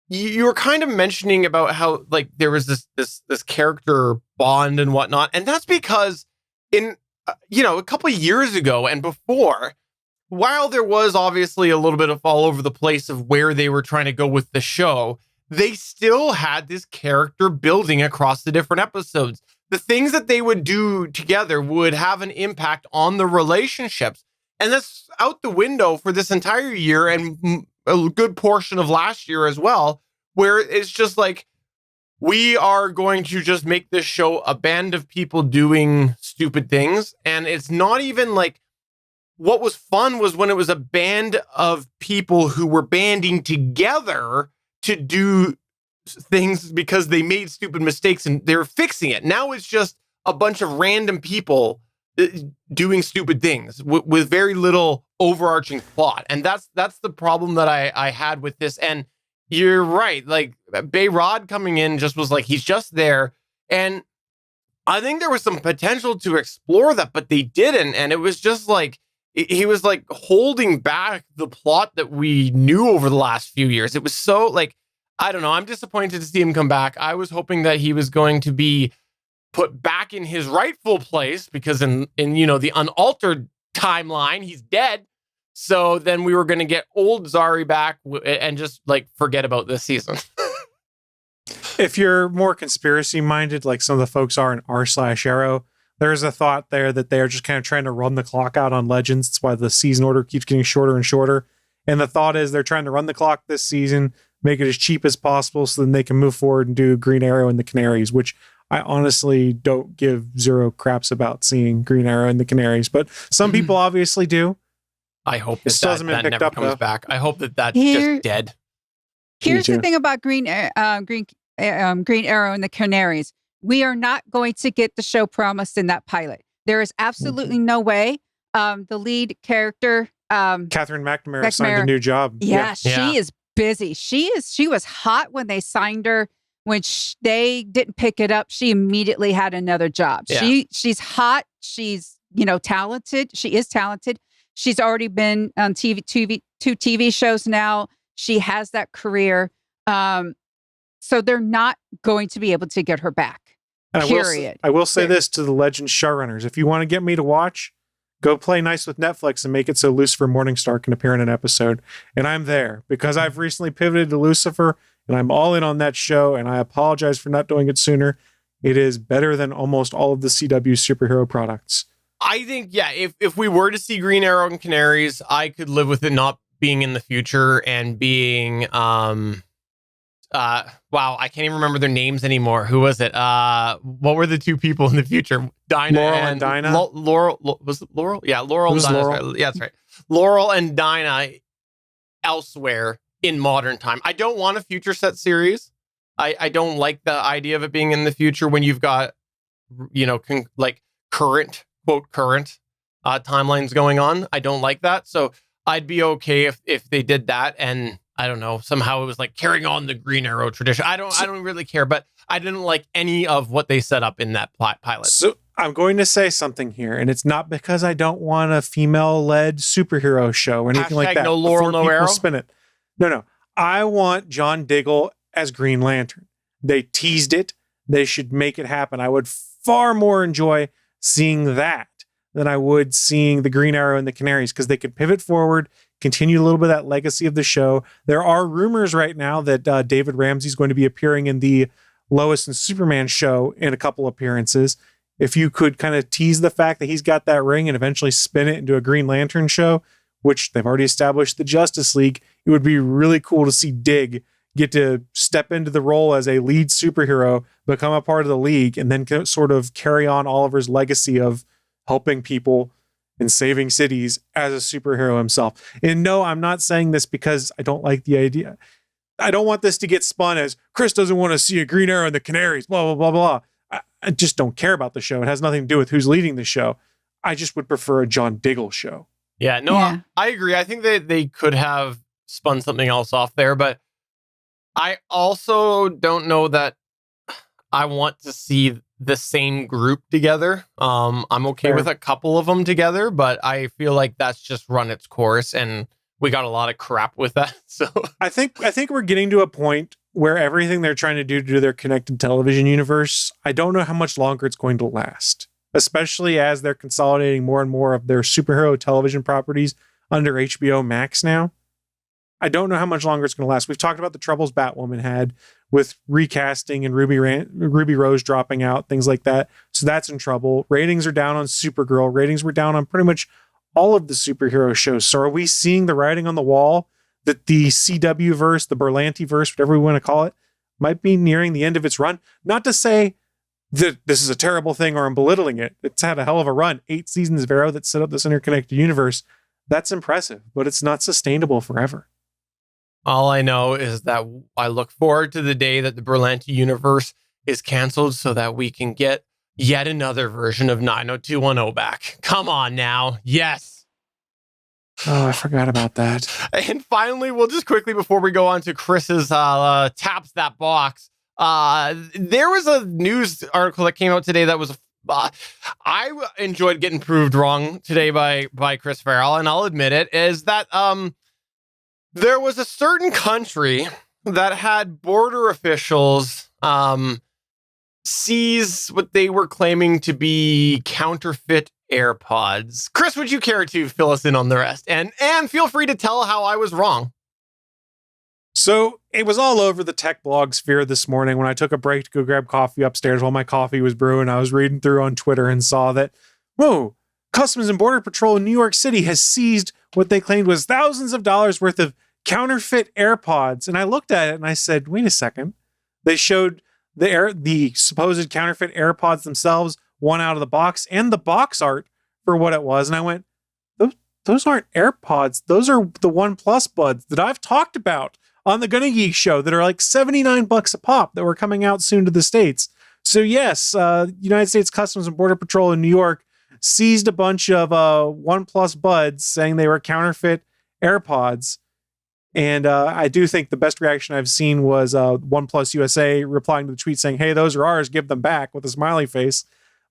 you were kind of mentioning about how there was this character bond and whatnot, and that's because in a couple of years ago and before, while there was obviously a little bit of all over the place of where they were trying to go with the show, they still had this character building across the different episodes. The things that they would do together would have an impact on the relationships. And that's out the window for this entire year and a good portion of last year as well, where it's just we are going to just make this show a band of people doing stupid things. And it's not even what was fun was when it was a band of people who were banding together to do things because they made stupid mistakes and they're fixing it. Now it's just a bunch of random people doing stupid things with very little overarching plot. And that's the problem that I had with this. And You're right. Like Bayrod coming in just was like, he's just there. And I think there was some potential to explore that, but they didn't. And it was just like, he was like holding back the plot that we knew over the last few years. It was so like, I don't know. I'm disappointed to see him come back. I was hoping that he was going to be put back in his rightful place because in the unaltered timeline, he's dead. So then we were going to get old Zari back and just like forget about this season. If you're more conspiracy minded, like some of the folks are in r/arrow, there's a thought there that they're just kind of trying to run the clock out on Legends. That's why the season order keeps getting shorter and shorter. And the thought is they're trying to run the clock this season, make it as cheap as possible so then they can move forward and do Green Arrow and the Canaries, which I honestly don't give zero craps about seeing Green Arrow and the Canaries. But some people obviously do. I hope It still hasn't been that picked never up, comes though. back. I hope that's Here- just dead. Here's too. the thing about Green Arrow and the Canaries. We are not going to get the show promised in that pilot. There is absolutely no way. The lead character, Catherine McNamara signed a McNamara. new job. yeah, Yeah. she is busy. She was hot when they signed her. When they didn't pick it up, she immediately had another job. Yeah. She's hot. She's talented. She is talented. She's already been on two TV shows now. She has that career. So they're not going to be able to get her back. And Period. I will say this to the Legends showrunners. If you want to get me to watch, go play nice with Netflix and make it so Lucifer Morningstar can appear in an episode. And I'm there because I've recently pivoted to Lucifer and I'm all in on that show. And I apologize for not doing it sooner. It is better than almost all of the CW superhero products. I think, yeah, if we were to see Green Arrow and Canaries, I could live with it not being in the future and being, wow, I can't even remember their names anymore. Who was it? What were the two people in the future? Dinah Laurel and Dinah? Laurel, was it Laurel? Yeah, Laurel It was and Dinah. Laurel. Right. Yeah, that's right. Laurel and Dinah elsewhere in modern time. I don't want a future set series. I don't like the idea of it being in the future when you've got, current timelines going on. I don't like that. So I'd be okay if they did that and I don't know, somehow it was like carrying on the Green Arrow tradition. I don't really care, but I didn't like any of what they set up in that pilot. So I'm going to say something here, and it's not because I don't want a female-led superhero show or anything like Hashtag that. no Laurel, Before no people Arrow? Spin it. No. I want John Diggle as Green Lantern. They teased it. They should make it happen. I would far more enjoy seeing that than I would seeing the Green Arrow and the Canaries because they could pivot forward, continue a little bit of that legacy of the show. There are rumors right now that David Ramsey is going to be appearing in the Lois and Superman show in a couple appearances. If you could kind of tease the fact that he's got that ring and eventually spin it into a Green Lantern show, which they've already established the Justice League, it would be really cool to see Dig get to step into the role as a lead superhero, become a part of the League, and then sort of carry on Oliver's legacy of helping people and saving cities as a superhero himself. And no, I'm not saying this because I don't like the idea. I don't want this to get spun as Chris doesn't want to see a Green Arrow and the Canaries, blah, blah, blah, blah. I just don't care about the show. It has nothing to do with who's leading the show. I just would prefer a John Diggle show. Yeah, no, Yeah. I agree. I think they could have spun something else off there, but I also don't know that I want to see the same group together. I'm okay Fair. with a couple of them together, but I feel like that's just run its course and we got a lot of crap with that. So I think we're getting to a point where everything they're trying to do their connected television universe, I don't know how much longer it's going to last, especially as they're consolidating more and more of their superhero television properties under HBO Max now. I don't know how much longer it's going to last. We've talked about the troubles Batwoman had with recasting and Ruby Rose dropping out, things like that. So that's in trouble. Ratings are down on Supergirl. Ratings were down on pretty much all of the superhero shows. So are we seeing the writing on the wall that the CW verse, the Berlanti verse, whatever we want to call it, might be nearing the end of its run? Not to say that this is a terrible thing or I'm belittling it. It's had a hell of a run. 8 seasons of Arrow that set up this interconnected universe. That's impressive, but it's not sustainable forever. all I know is that I look forward to the day that the Berlanti universe is canceled so that we can get yet another version of 90210 back. Come on now. Yes. Oh, I forgot about that. And finally, we'll just quickly, before we go on to Chris's taps that box, there was a news article that came out today that was, I enjoyed getting proved wrong today by Chris Farrell, and I'll admit it, is that there was a certain country that had border officials seize what they were claiming to be counterfeit AirPods. Chris, would you care to fill us in on the rest? And feel free to tell how I was wrong. So it was all over the tech blog sphere this morning when I took a break to go grab coffee upstairs while my coffee was brewing. I was reading through on Twitter and saw that, whoa, Customs and Border Patrol in New York City has seized what they claimed was thousands of dollars worth of counterfeit AirPods. And I looked at it and I said, wait a second. They showed the supposed counterfeit AirPods themselves, one out of the box, and the box art for what it was. And I went, those aren't AirPods. Those are the OnePlus Buds that I've talked about on the Gonna Geek show that are like $79 a pop that were coming out soon to the States. So yes, United States Customs and Border Patrol in New York seized a bunch of OnePlus Buds saying they were counterfeit AirPods. And I do think the best reaction I've seen was OnePlus USA replying to the tweet saying, hey, those are ours, give them back, with a smiley face.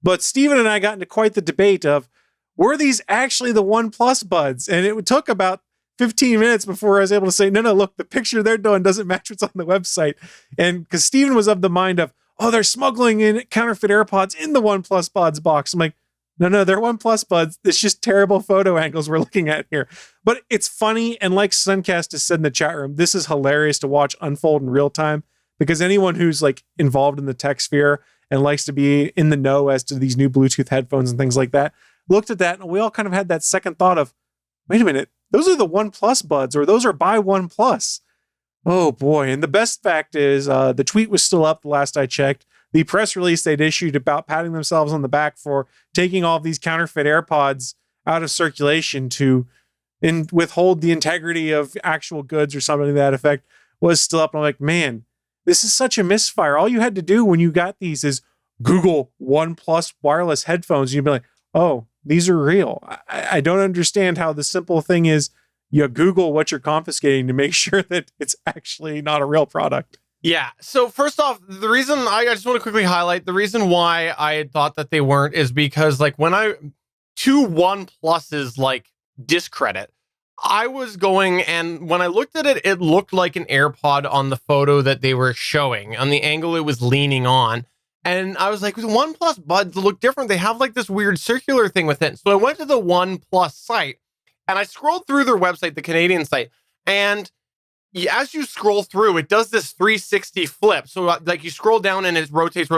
But Steven and I got into quite the debate of, were these actually the OnePlus Buds? And it took about 15 minutes before I was able to say, no, look, the picture they're doing doesn't match what's on the website. And because Steven was of the mind of, oh, they're smuggling in counterfeit AirPods in the OnePlus Buds box. I'm like, no, they're OnePlus Buds. It's just terrible photo angles we're looking at here. But it's funny. And like Suncast has said in the chat room, this is hilarious to watch unfold in real time, because anyone who's like involved in the tech sphere and likes to be in the know as to these new Bluetooth headphones and things like that, looked at that and we all kind of had that second thought of, wait a minute, those are the OnePlus Buds, or those are by OnePlus. Oh boy. And the best fact is the tweet was still up the last I checked. The press release they'd issued about patting themselves on the back for taking all of these counterfeit AirPods out of circulation to withhold the integrity of actual goods or something to that effect was still up. And I'm like, man, this is such a misfire. All you had to do when you got these is Google OnePlus wireless headphones. And you'd be like, oh, these are real. I don't understand how the simple thing is you Google what you're confiscating to make sure that it's actually not a real product. Yeah. So first off, the reason I just want to quickly highlight the reason why I had thought that they weren't is because like when to OnePlus's like discredit, I was going, and when I looked at it, it looked like an AirPod on the photo that they were showing on the angle it was leaning on. And I was like, the OnePlus Buds look different. They have like this weird circular thing with it. So I went to the OnePlus site and I scrolled through their website, the Canadian site. And as you scroll through, it does this 360 flip. So like you scroll down and it rotates.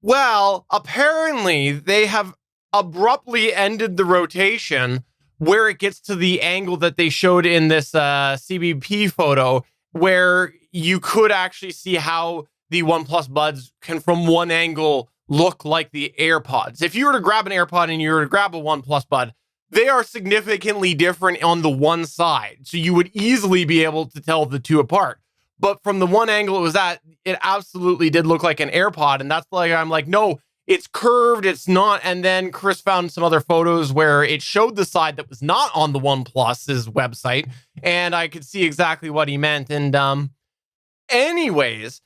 Well, apparently they have abruptly ended the rotation where it gets to the angle that they showed in this CBP photo, where you could actually see how the OnePlus Buds can from one angle look like the AirPods. If you were to grab an AirPod and you were to grab a OnePlus Bud, they are significantly different on the one side. So you would easily be able to tell the two apart. But from the one angle it was at, it absolutely did look like an AirPod. And that's like, I'm like, no, it's curved, it's not. And then Chris found some other photos where it showed the side that was not on the OnePlus's website. And I could see exactly what he meant. And anyways,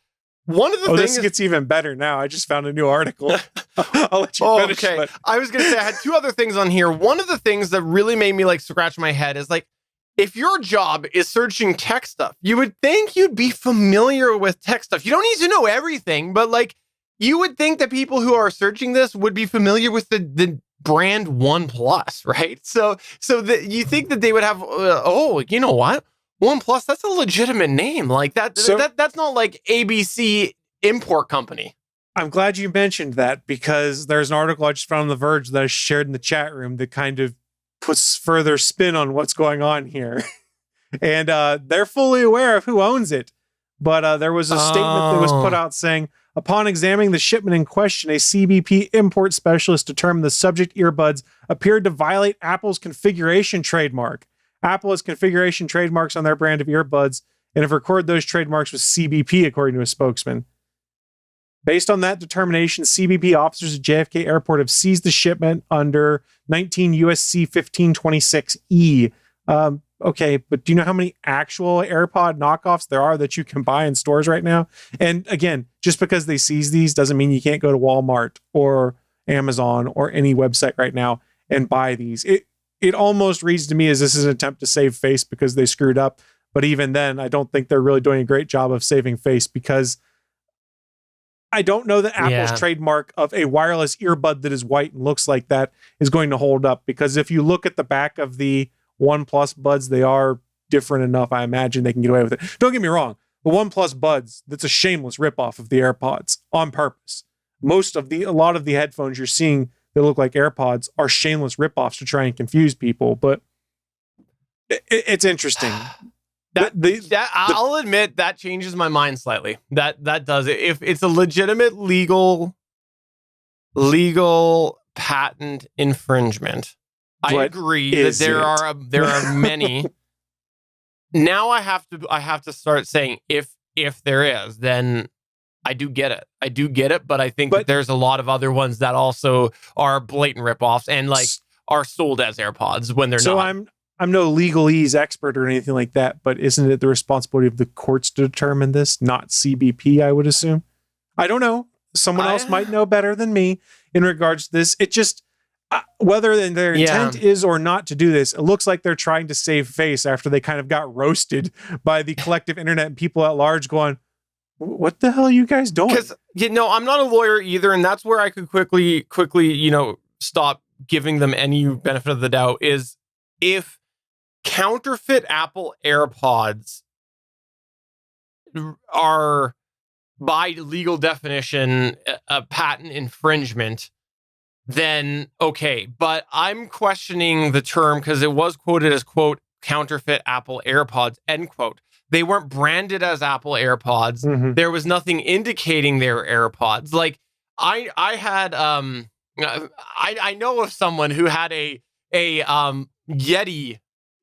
one of the things... this gets even better now. I just found a new article. I'll let you finish. Okay. But... I was going to say, I had two other things on here. One of the things that really made me like scratch my head is like, if your job is searching tech stuff, you would think you'd be familiar with tech stuff. You don't need to know everything, but like, you would think that people who are searching this would be familiar with the brand OnePlus, right? So you think that they would have, you know what? OnePlus, that's a legitimate name. Like that's not like ABC import company. I'm glad you mentioned that, because there's an article I just found on The Verge that I shared in the chat room that kind of puts further spin on what's going on here. And they're fully aware of who owns it. But there was a statement that was put out saying, upon examining the shipment in question, a CBP import specialist determined the subject earbuds appeared to violate Apple's configuration trademark. Apple has configuration trademarks on their brand of earbuds and have recorded those trademarks with CBP, according to a spokesman. Based on that determination, CBP officers at JFK Airport have seized the shipment under 19 USC 1526E. Okay, but do you know how many actual AirPod knockoffs there are that you can buy in stores right now? And again, just because they seize these doesn't mean you can't go to Walmart or Amazon or any website right now and buy these. It almost reads to me as this is an attempt to save face because they screwed up. But even then, I don't think they're really doing a great job of saving face, because I don't know that Apple's trademark of a wireless earbud that is white and looks like that is going to hold up. Because if you look at the back of the OnePlus Buds, they are different enough. I imagine they can get away with it. Don't get me wrong. The OnePlus Buds, that's a shameless ripoff of the AirPods on purpose. A lot of the headphones you're seeing that look like AirPods are shameless ripoffs to try and confuse people. But it's interesting. I'll admit that changes my mind slightly. That does it. If it's a legitimate legal patent infringement, I agree that there are many. Now I have to start saying if there is, then I do get it. But I think that there's a lot of other ones that also are blatant ripoffs and are sold as AirPods when they're not. So I'm no legalese expert or anything like that, but isn't it the responsibility of the courts to determine this, not CBP, I would assume? I don't know. Someone else might know better than me in regards to this. It just, whether their intent is or not to do this, it looks like they're trying to save face after they kind of got roasted by the collective internet and people at large going, what the hell are you guys doing? Because, I'm not a lawyer either, and that's where I could quickly, stop giving them any benefit of the doubt, is if counterfeit Apple AirPods are, by legal definition, a patent infringement, then okay. But I'm questioning the term because it was quoted as, quote, counterfeit Apple AirPods, end quote. They weren't branded as Apple AirPods. Mm-hmm. There was nothing indicating they were AirPods. Like I had, I know of someone who had a Yeti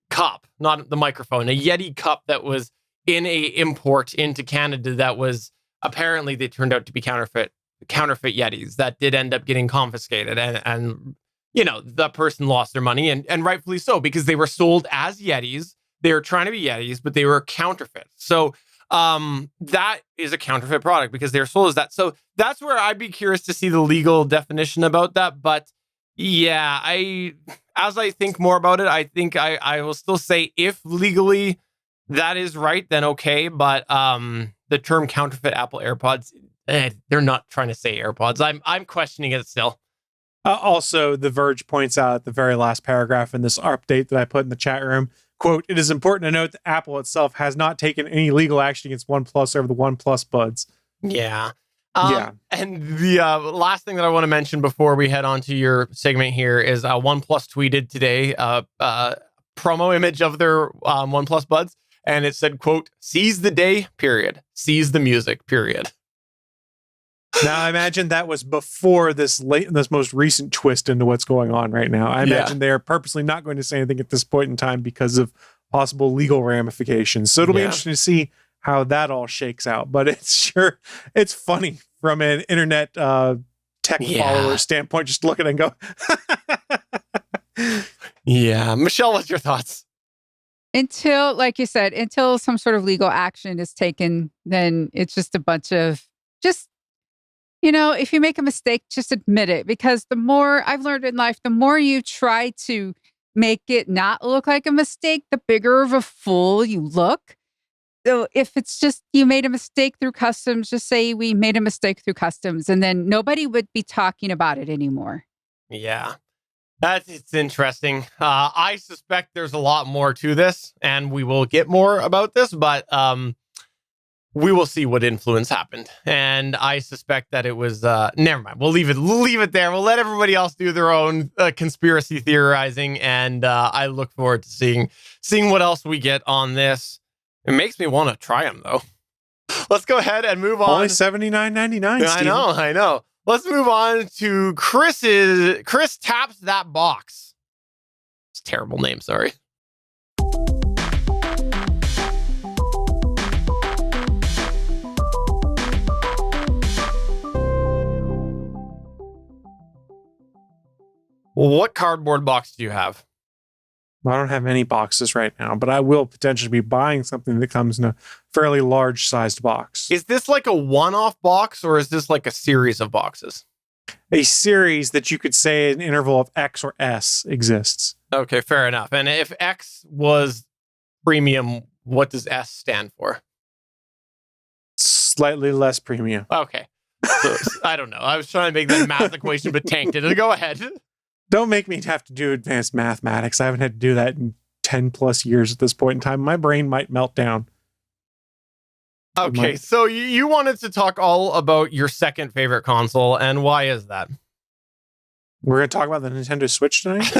cup, not the microphone, a Yeti cup that was in a import into Canada that was apparently, they turned out to be counterfeit Yetis that did end up getting confiscated, and the person lost their money, and rightfully so, because they were sold as Yetis. They were trying to be Yetis, but they were counterfeit. So that is a counterfeit product because they're sold as that. So that's where I'd be curious to see the legal definition about that. But yeah, as I think more about it, I think I will still say if legally that is right, then okay. But the term counterfeit Apple AirPods, they're not trying to say AirPods. I'm questioning it still. Also, The Verge points out at the very last paragraph in this update that I put in the chat room, quote, "It is important to note that Apple itself has not taken any legal action against OnePlus over the OnePlus Buds." Yeah. And the last thing that I want to mention before we head on to your segment here is OnePlus tweeted today a promo image of their OnePlus Buds, and it said, quote, "Seize the day, period. Seize the music, period." Now, I imagine that was before this most recent twist into what's going on right now. I imagine they are purposely not going to say anything at this point in time because of possible legal ramifications. So it'll be interesting to see how that all shakes out. But it's funny from an internet tech follower standpoint, just look at it and go. Yeah. Michelle, what's your thoughts? Until, like you said, until some sort of legal action is taken, then it's just a bunch of if you make a mistake, just admit it. Because the more I've learned in life, the more you try to make it not look like a mistake, the bigger of a fool you look. So if it's just you made a mistake through customs, just say we made a mistake through customs, and then nobody would be talking about it anymore. Yeah, it's interesting. I suspect there's a lot more to this, and we will get more about this, but we will see what influence happened. And I suspect that it was, never mind. We'll leave it there. We'll let everybody else do their own conspiracy theorizing. And I look forward to seeing what else we get on this. It makes me want to try them, though. Let's go ahead and move on. Only $79.99. I know. Let's move on to Chris Taps That Box. It's a terrible name, sorry. What cardboard box do you have? I don't have any boxes right now, but I will potentially be buying something that comes in a fairly large sized box. Is this like a one-off box, or is this like a series of boxes? A series that you could say an interval of X or S exists. Okay, fair enough. And if X was premium, what does S stand for? Slightly less premium. Okay. So, I don't know. I was trying to make that math equation, but tanked it. Go ahead. Don't make me have to do advanced mathematics. I haven't had to do that in 10 plus years at this point in time. My brain might melt down. Okay, so you wanted to talk all about your second favorite console, and why is that? We're going to talk about the Nintendo Switch tonight?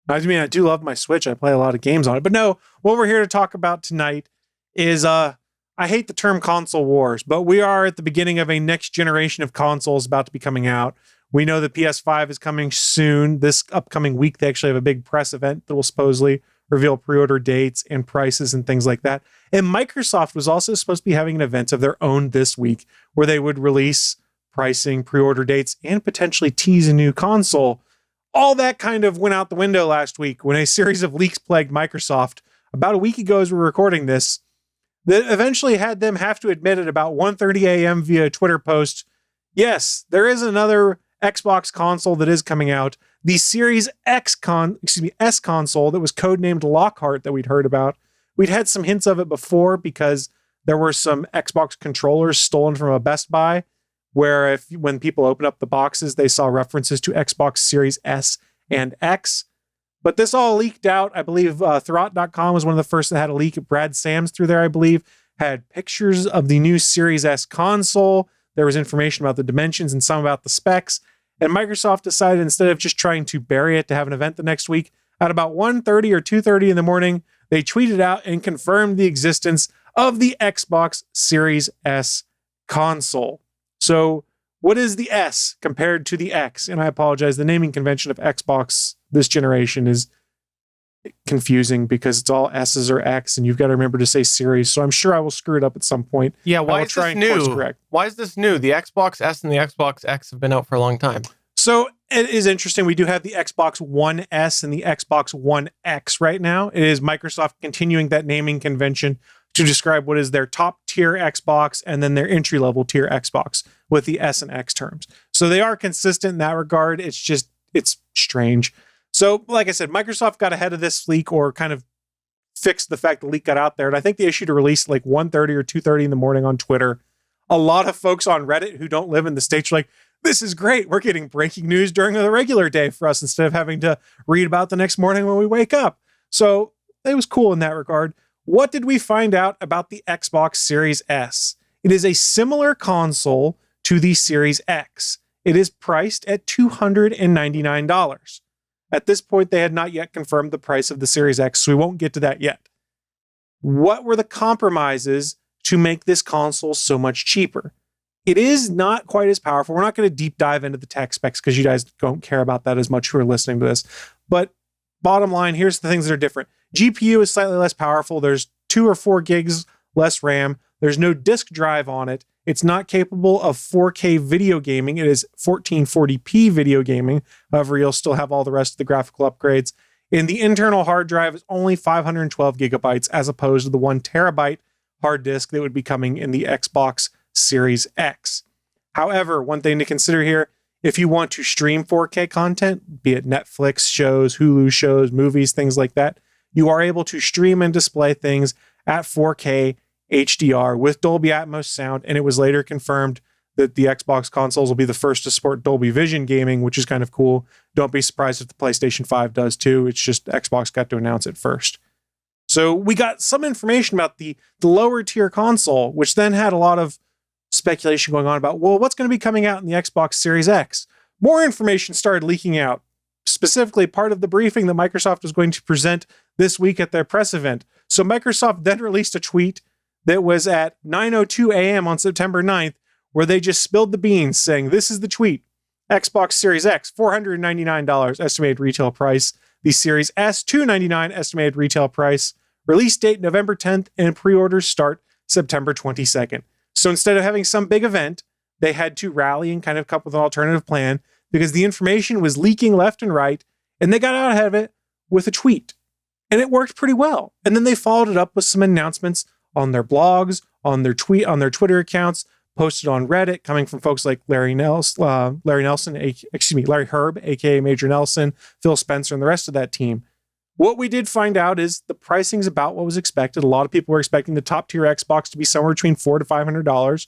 I mean, I do love my Switch. I play a lot of games on it. But no, what we're here to talk about tonight is, I hate the term console wars, but we are at the beginning of a next generation of consoles about to be coming out. We know the PS5 is coming soon. This upcoming week, they actually have a big press event that will supposedly reveal pre-order dates and prices and things like that. And Microsoft was also supposed to be having an event of their own this week where they would release pricing, pre-order dates, and potentially tease a new console. All that kind of went out the window last week when a series of leaks plagued Microsoft about a week ago as we're recording this, that eventually had them have to admit at about 1:30 a.m. via a Twitter post, yes, there is another Xbox console that is coming out. The Series S console that was codenamed Lockhart that we'd heard about. We'd had some hints of it before because there were some Xbox controllers stolen from a Best Buy, where when people open up the boxes, they saw references to Xbox Series S and X. But this all leaked out. I believe Thurrott.com was one of the first that had a leak. Brad Sams through there, I believe, had pictures of the new Series S console. There was information about the dimensions and some about the specs. And Microsoft decided instead of just trying to bury it to have an event the next week, at about 1:30 or 2:30 in the morning, they tweeted out and confirmed the existence of the Xbox Series S console. So what is the S compared to the X? And I apologize, the naming convention of Xbox this generation is confusing because it's all S's or X, and you've got to remember to say series. So I'm sure I will screw it up at some point. Yeah, why is this new? Why is this new? The Xbox S and the Xbox X have been out for a long time. So it is interesting. We do have the Xbox One S and the Xbox One X right now. It is Microsoft continuing that naming convention to describe what is their top tier Xbox and then their entry level tier Xbox with the S and X terms. So they are consistent in that regard. It's strange. So, like I said, Microsoft got ahead of this leak or kind of fixed the fact the leak got out there. And I think they issued a release like 1:30 or 2:30 in the morning on Twitter. A lot of folks on Reddit who don't live in the States are like, this is great. We're getting breaking news during the regular day for us instead of having to read about the next morning when we wake up. So it was cool in that regard. What did we find out about the Xbox Series S? It is a similar console to the Series X. It is priced at $299. At this point, they had not yet confirmed the price of the Series X, so we won't get to that yet. What were the compromises to make this console so much cheaper? It is not quite as powerful. We're not going to deep dive into the tech specs because you guys don't care about that as much who are listening to this. But bottom line, here's the things that are different. GPU is slightly less powerful. There's 2 or 4 gigs less RAM. There's no disk drive on it. It's not capable of 4K video gaming. It is 1440p video gaming. However, you'll still have all the rest of the graphical upgrades. And the internal hard drive is only 512 gigabytes as opposed to the 1 terabyte hard disk that would be coming in the Xbox Series X. However, one thing to consider here, if you want to stream 4K content, be it Netflix shows, Hulu shows, movies, things like that, you are able to stream and display things at 4K HDR with Dolby Atmos sound, and it was later confirmed that the Xbox consoles will be the first to support Dolby Vision gaming, which is kind of cool. Don't be surprised if the PlayStation 5 does too. It's just Xbox got to announce it first. So we got some information about the lower tier console, which then had a lot of speculation going on about, well, what's going to be coming out in the Xbox Series X? More information started leaking out, specifically part of the briefing that Microsoft was going to present this week at their press event. So Microsoft then released a tweet that was at 9:02 a.m. on September 9th, where they just spilled the beans saying, this is the tweet. Xbox Series X, $499 estimated retail price. The Series S, $299 estimated retail price. Release date November 10th, and pre-orders start September 22nd. So instead of having some big event, they had to rally and kind of come up with an alternative plan. because the information was leaking left and right, and they got out ahead of it with a tweet. And it worked pretty well. And then they followed it up with some announcements on their blogs, on their Twitter accounts, posted on Reddit, coming from folks like Larry Herb, aka Major Nelson, Phil Spencer, and the rest of that team. What we did find out is the pricing's about what was expected. A lot of people were expecting the top tier Xbox to be somewhere between $400 to $500,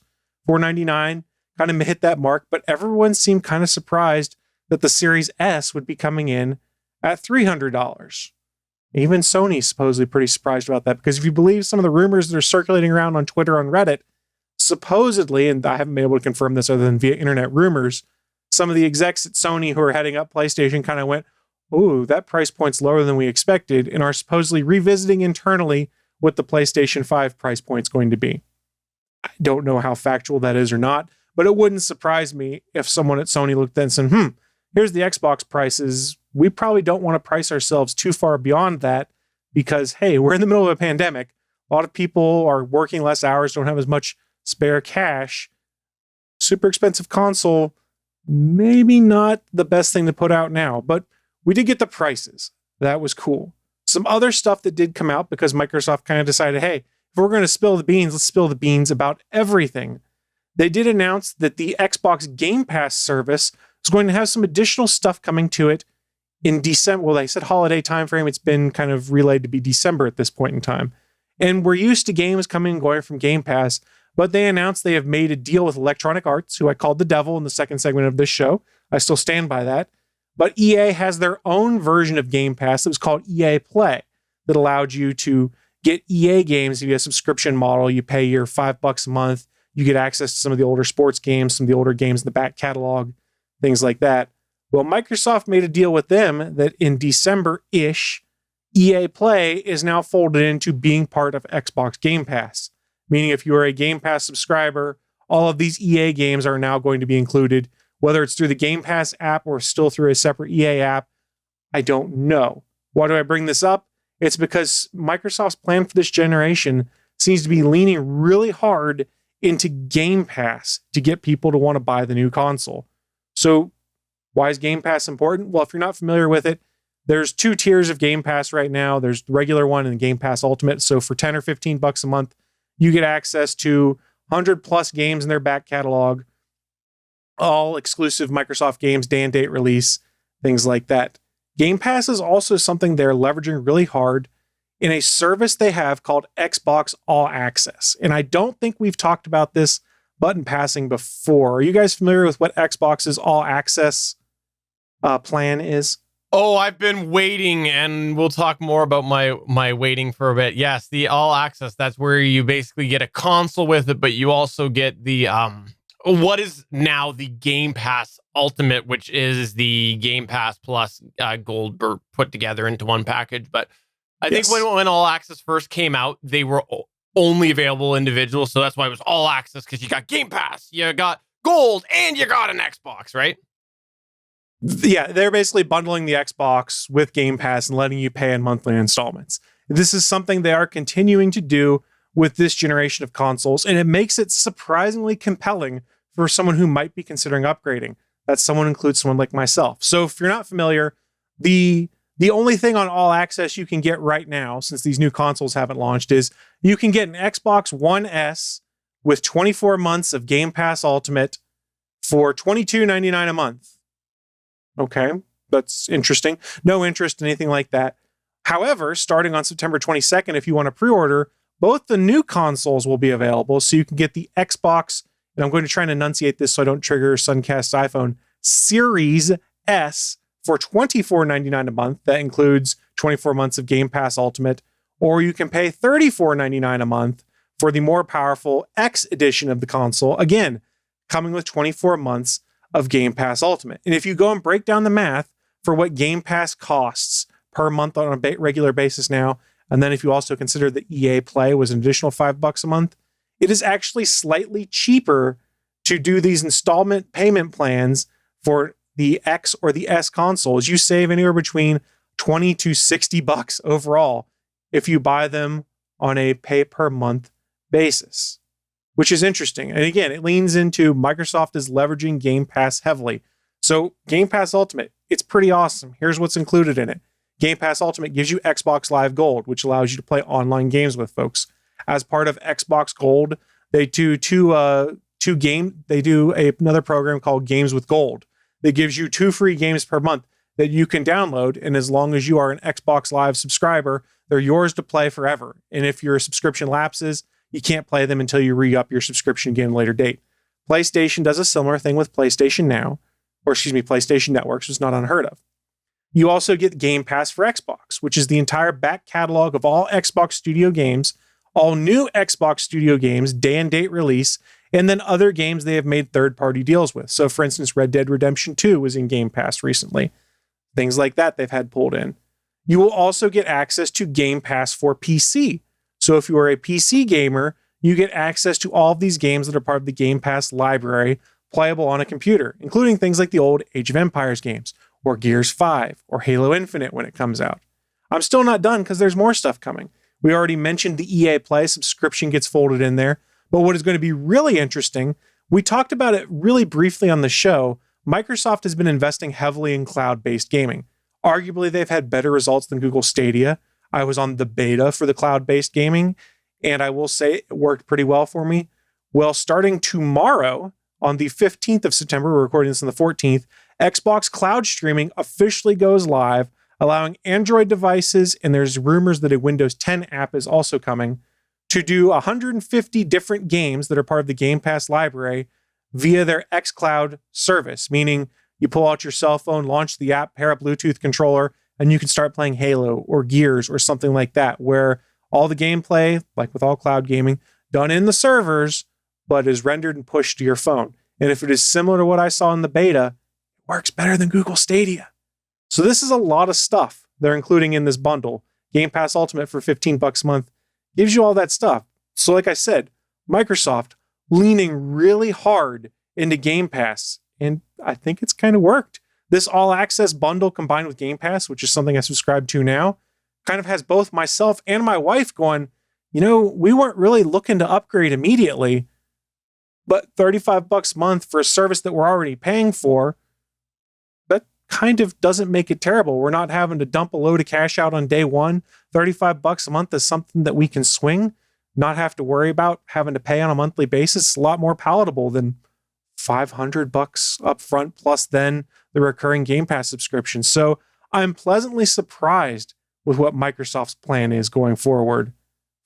$499, kind of hit that mark, but everyone seemed kind of surprised that the Series S would be coming in at $300. Even Sony's supposedly pretty surprised about that, because if you believe some of the rumors that are circulating around on Twitter, on Reddit, supposedly, and I haven't been able to confirm this other than via internet rumors, some of the execs at Sony who are heading up PlayStation kind of went, ooh, that price point's lower than we expected, and are supposedly revisiting internally what the PlayStation 5 price point's going to be. I don't know how factual that is or not, but it wouldn't surprise me if someone at Sony looked then and said, here's the Xbox prices. We probably don't want to price ourselves too far beyond that because, hey, we're in the middle of a pandemic. A lot of people are working less hours, don't have as much spare cash. Super expensive console, maybe not the best thing to put out now, but we did get the prices. That was cool. Some other stuff that did come out because Microsoft kind of decided, hey, if we're going to spill the beans, let's spill the beans about everything. They did announce that the Xbox Game Pass service is going to have some additional stuff coming to it in December. Well, they said holiday timeframe. It's been kind of relayed to be December at this point in time. And we're used to games coming and going from Game Pass, but they announced they have made a deal with Electronic Arts, who I called the devil in the second segment of this show. I still stand by that. But EA has their own version of Game Pass that was called EA Play that allowed you to get EA games via a subscription model. You pay your $5 a month. You get access to some of the older sports games, some of the older games in the back catalog, things like that. Well, Microsoft made a deal with them that in December-ish, EA Play is now folded into being part of Xbox Game Pass. Meaning if you are a Game Pass subscriber, all of these EA games are now going to be included, whether it's through the Game Pass app or still through a separate EA app. I don't know. Why do I bring this up? It's because Microsoft's plan for this generation seems to be leaning really hard into Game Pass to get people to want to buy the new console. So why is Game Pass important? Well, if you're not familiar with it, there's two tiers of Game Pass right now. There's the regular one and the Game Pass Ultimate. So for 10 or 15 bucks a month, you get access to 100 plus games in their back catalog, all exclusive Microsoft games, day and date release, things like that. Game Pass is also something they're leveraging really hard in a service they have called Xbox All Access. And I don't think we've talked about this button passing before. Are you guys familiar with what Xbox's All Access plan is? Oh, I've been waiting, and we'll talk more about my waiting for a bit. Yes, the All Access, that's where you basically get a console with it, but you also get the what is now the Game Pass Ultimate, which is the Game Pass plus Gold put together into one package. But I think when All Access first came out, they were only available individual, so that's why it was All Access, because you got Game Pass, you got Gold, and you got an Xbox, right? Yeah, they're basically bundling the Xbox with Game Pass and letting you pay in monthly installments. This is something they are continuing to do with this generation of consoles, and it makes it surprisingly compelling for someone who might be considering upgrading. That someone includes someone like myself. So if you're not familiar, the only thing on All Access you can get right now, since these new consoles haven't launched, is you can get an Xbox One S with 24 months of Game Pass Ultimate for $22.99 a month. Okay, that's interesting. No interest in anything like that. However, starting on September 22nd, if you want to pre-order, both the new consoles will be available. So you can get the Xbox, and I'm going to try and enunciate this so I don't trigger Suncast's iPhone, Series S for $24.99 a month. That includes 24 months of Game Pass Ultimate. Or you can pay $34.99 a month for the more powerful X edition of the console. Again, coming with 24 months of Game Pass Ultimate. And if you go and break down the math for what Game Pass costs per month on a regular basis now, and then if you also consider that EA Play was an additional $5 a month, it is actually slightly cheaper to do these installment payment plans for the X or the S consoles. You save anywhere between $20 to $60 overall if you buy them on a pay per month basis, which is interesting. And again, it leans into Microsoft is leveraging Game Pass heavily. So Game Pass Ultimate, it's pretty awesome. Here's what's included in it. Game Pass Ultimate gives you Xbox Live Gold, which allows you to play online games with folks. As part of Xbox Gold, they do another program called Games with Gold that gives you 2 free games per month that you can download. And as long as you are an Xbox Live subscriber, they're yours to play forever. And if your subscription lapses, you can't play them until you re-up your subscription again at a later date. PlayStation does a similar thing with PlayStation PlayStation Networks, was not unheard of. You also get Game Pass for Xbox, which is the entire back catalog of all Xbox Studio games, all new Xbox Studio games, day and date release, and then other games they have made third-party deals with. So, for instance, Red Dead Redemption 2 was in Game Pass recently. Things like that they've had pulled in. You will also get access to Game Pass for PC. So if you are a PC gamer, you get access to all of these games that are part of the Game Pass library, playable on a computer, including things like the old Age of Empires games, or Gears 5, or Halo Infinite when it comes out. I'm still not done because there's more stuff coming. We already mentioned the EA Play subscription gets folded in there, but what is going to be really interesting, we talked about it really briefly on the show. Microsoft has been investing heavily in cloud-based gaming. Arguably, they've had better results than Google Stadia. I was on the beta for the cloud-based gaming, and I will say it worked pretty well for me. Well, starting tomorrow, on the 15th of September, we're recording this on the 14th, Xbox Cloud Streaming officially goes live, allowing Android devices, and there's rumors that a Windows 10 app is also coming, to do 150 different games that are part of the Game Pass library via their xCloud service, meaning you pull out your cell phone, launch the app, pair a Bluetooth controller, and you can start playing Halo or Gears or something like that, where all the gameplay, like with all cloud gaming, done in the servers, but is rendered and pushed to your phone. And if it is similar to what I saw in the beta, it works better than Google Stadia. So this is a lot of stuff they're including in this bundle. Game Pass Ultimate for $15 a month gives you all that stuff. So like I said, Microsoft leaning really hard into Game Pass, and I think it's kind of worked. This all-access bundle combined with Game Pass, which is something I subscribe to now, kind of has both myself and my wife going, we weren't really looking to upgrade immediately, but $35 a month for a service that we're already paying for, that kind of doesn't make it terrible. We're not having to dump a load of cash out on day one. $35 a month is something that we can swing, not have to worry about having to pay on a monthly basis. It's a lot more palatable than $500 up front, plus then the recurring Game Pass subscription. So I'm pleasantly surprised with what Microsoft's plan is going forward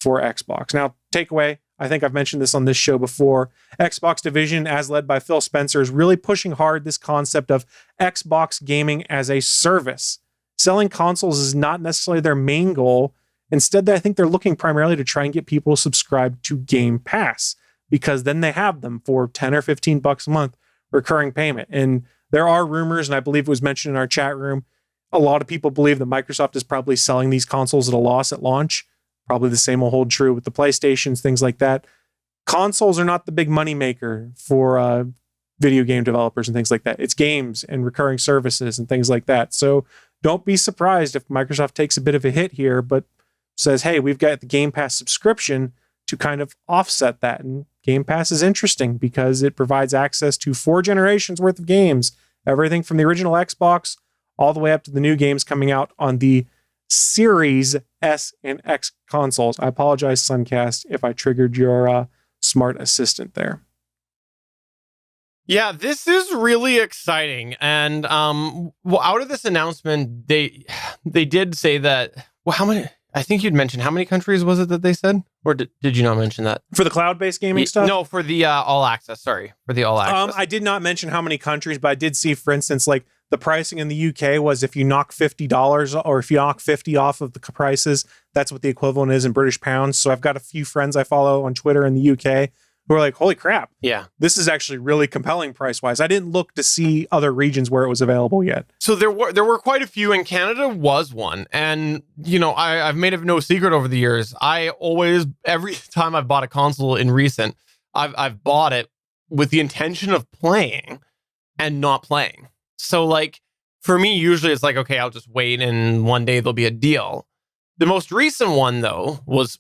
for Xbox. Now, takeaway, I think I've mentioned this on this show before. Xbox division, as led by Phil Spencer, is really pushing hard this concept of Xbox gaming as a service. Selling consoles is not necessarily their main goal. Instead, I think they're looking primarily to try and get people subscribed to Game Pass, because then they have them for $10 or $15 a month recurring payment. And there are rumors, and I believe it was mentioned in our chat room, a lot of people believe that Microsoft is probably selling these consoles at a loss at launch. Probably the same will hold true with the PlayStations, things like that. Consoles are not the big money maker for video game developers and things like that. It's games and recurring services and things like that. So don't be surprised if Microsoft takes a bit of a hit here, but says, hey, we've got the Game Pass subscription to kind of offset that. And Game Pass is interesting because it provides access to 4 generations worth of games, everything from the original Xbox all the way up to the new games coming out on the Series S and X consoles. I apologize, Suncast, if I triggered your smart assistant there. Yeah, this is really exciting. And out of this announcement, they did say that, how many, I think you'd mentioned, how many countries was it that they said? Or did you not mention that? For the cloud-based gaming stuff? No, for the all access. Sorry, for the all access. I did not mention how many countries, but I did see, for instance, like the pricing in the UK was if you knock $50 or if you knock 50 off of the prices, that's what the equivalent is in British pounds. So I've got a few friends I follow on Twitter in the UK who are like, holy crap. Yeah. This is actually really compelling price-wise. I didn't look to see other regions where it was available yet. So there were quite a few, and Canada was one. And, I've made it no secret over the years. I always, every time I've bought a console in recent, I've bought it with the intention of playing and not playing. So like, for me, usually it's like, okay, I'll just wait and one day there'll be a deal. The most recent one, though, was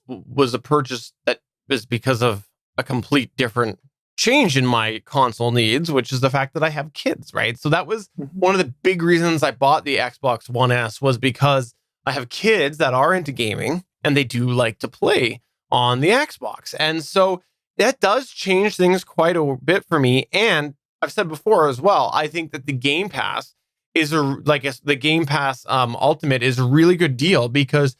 a purchase that was because of a complete different change in my console needs, which is the fact that I have kids, right? So that was one of the big reasons I bought the Xbox One S, was because I have kids that are into gaming and they do like to play on the Xbox. And so that does change things quite a bit for me. And I've said before as well, I think that the Game Pass is the Game Pass Ultimate is a really good deal, because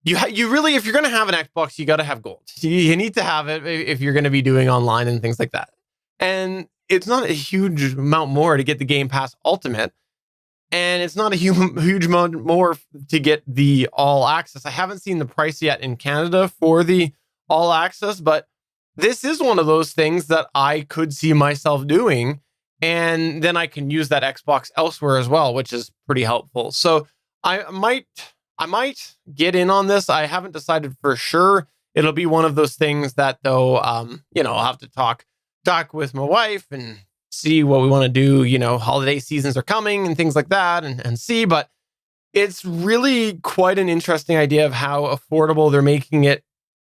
you really, if you're going to have an Xbox, you got to have gold. You need to have it if you're going to be doing online and things like that. And it's not a huge amount more to get the Game Pass Ultimate. And it's not a huge amount more to get the All Access. I haven't seen the price yet in Canada for the All Access, but this is one of those things that I could see myself doing. And then I can use that Xbox elsewhere as well, which is pretty helpful. So I might get in on this. I haven't decided for sure. It'll be one of those things that, though, I'll have to talk with my wife and see what we want to do. Holiday seasons are coming and things like that, and see. But it's really quite an interesting idea of how affordable they're making it,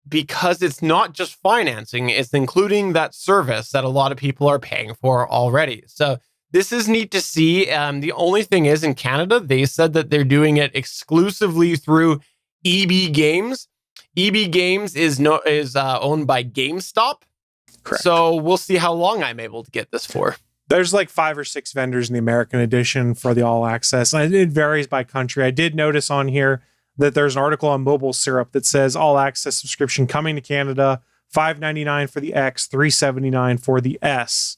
because it's not just financing, it's including that service that a lot of people are paying for already. So this is neat to see. The only thing is, in Canada, they said that they're doing it exclusively through EB Games. EB Games is owned by GameStop. Correct. So we'll see how long I'm able to get this for. There's like 5 or 6 vendors in the American edition for the All Access. And it varies by country. I did notice on here that there's an article on Mobile Syrup that says All Access subscription coming to Canada, $5.99 for the X, $3.79 for the S,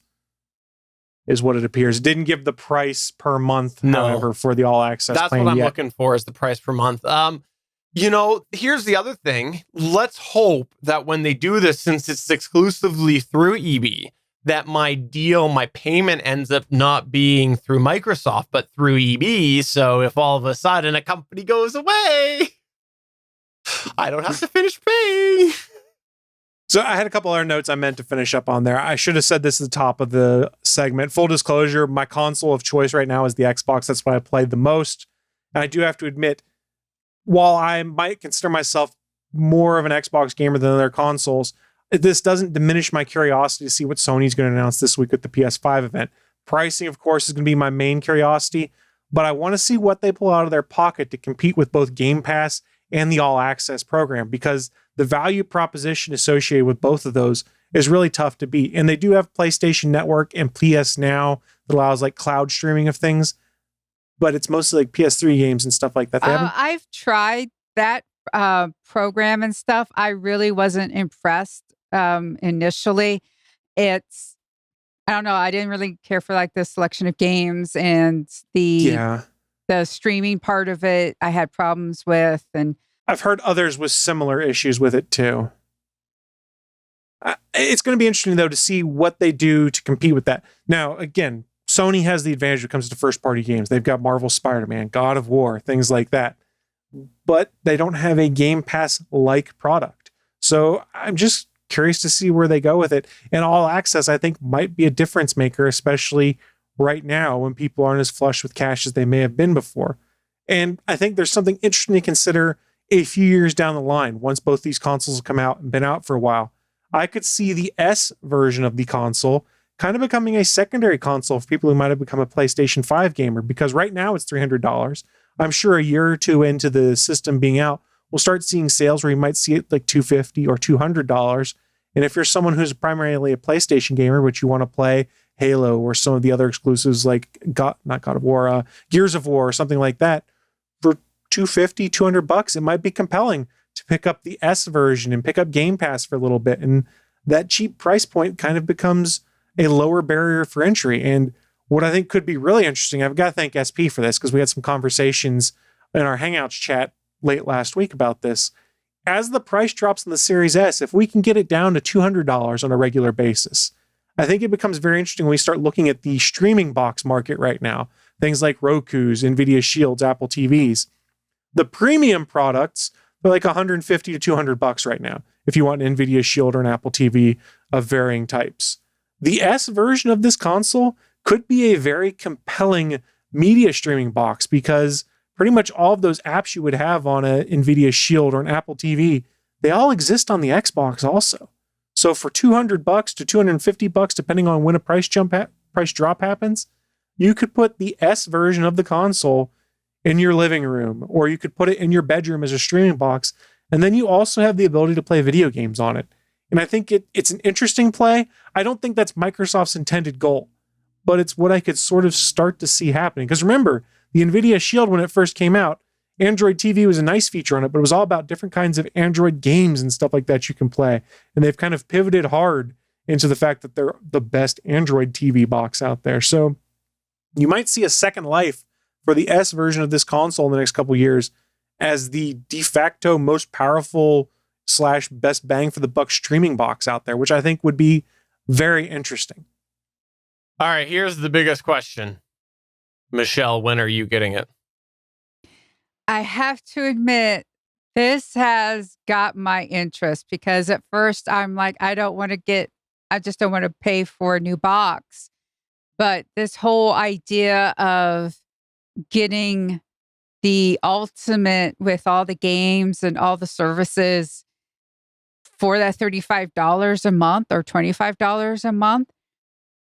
is what it appears. It didn't give the price per month, however, for the All Access That's plan what I'm yet. looking for, is the price per month. Here's the other thing. Let's hope that when they do this, since it's exclusively through EB, that my payment ends up not being through Microsoft, but through EB. So if all of a sudden a company goes away, I don't have to finish paying. So I had a couple other notes I meant to finish up on there. I should have said this at the top of the segment. Full disclosure, my console of choice right now is the Xbox. That's what I played the most. And I do have to admit, while I might consider myself more of an Xbox gamer than other consoles, this doesn't diminish my curiosity to see what Sony's going to announce this week at the PS5 event. Pricing, of course, is going to be my main curiosity, but I want to see what they pull out of their pocket to compete with both Game Pass and the All Access program, because the value proposition associated with both of those is really tough to beat. And they do have PlayStation Network and PS Now that allows like cloud streaming of things, but it's mostly like PS3 games and stuff like that. I've tried that program and stuff. I really wasn't impressed initially. I don't know. I didn't really care for like the selection of games and the streaming part of it. I had problems with, and I've heard others with similar issues with it too. It's going to be interesting though to see what they do to compete with that. Now, again, Sony has the advantage when it comes to first party games. They've got Marvel Spider-Man, God of War, things like that. But they don't have a Game Pass like product. So I'm just curious to see where they go with it. And All Access, I think, might be a difference maker, especially right now when people aren't as flush with cash as they may have been before. And I think there's something interesting to consider a few years down the line, once both these consoles have come out and been out for a while. I could see the S version of the console kind of becoming a secondary console for people who might have become a PlayStation 5 gamer, because right now it's $300. I'm sure a year or two into the system being out, we'll start seeing sales where you might see it like $250 or $200. And if you're someone who's primarily a PlayStation gamer, but you want to play Halo or some of the other exclusives like not God of War, Gears of War or something like that, for $250, $200, it might be compelling to pick up the S version and pick up Game Pass for a little bit. And that cheap price point kind of becomes a lower barrier for entry. And what I think could be really interesting, I've got to thank SP for this, because we had some conversations in our Hangouts chat late last week about this. As the price drops in the Series S, if we can get it down to $200 on a regular basis, I think it becomes very interesting when we start looking at the streaming box market right now. Things like Roku's, NVIDIA Shields, Apple TVs. The premium products, they're like $150 to $200 right now, if you want an NVIDIA Shield or an Apple TV of varying types. The S version of this console could be a very compelling media streaming box, because pretty much all of those apps you would have on a NVIDIA Shield or an Apple TV, they all exist on the Xbox also. So for $200 to $250, depending on when a price drop happens, you could put the S version of the console in your living room, or you could put it in your bedroom as a streaming box. And then you also have the ability to play video games on it. And I think it's an interesting play. I don't think that's Microsoft's intended goal, but it's what I could sort of start to see happening. Because remember, the NVIDIA Shield, when it first came out, Android TV was a nice feature on it, but it was all about different kinds of Android games and stuff like that you can play. And they've kind of pivoted hard into the fact that they're the best Android TV box out there. So you might see a second life for the S version of this console in the next couple of years as the de facto most powerful / best bang for the buck streaming box out there, which I think would be very interesting. All right, here's the biggest question. Michelle, when are you getting it? I have to admit, this has got my interest because at first I'm like, I just don't want to pay for a new box. But this whole idea of getting the ultimate with all the games and all the services for that $35 a month or $25 a month,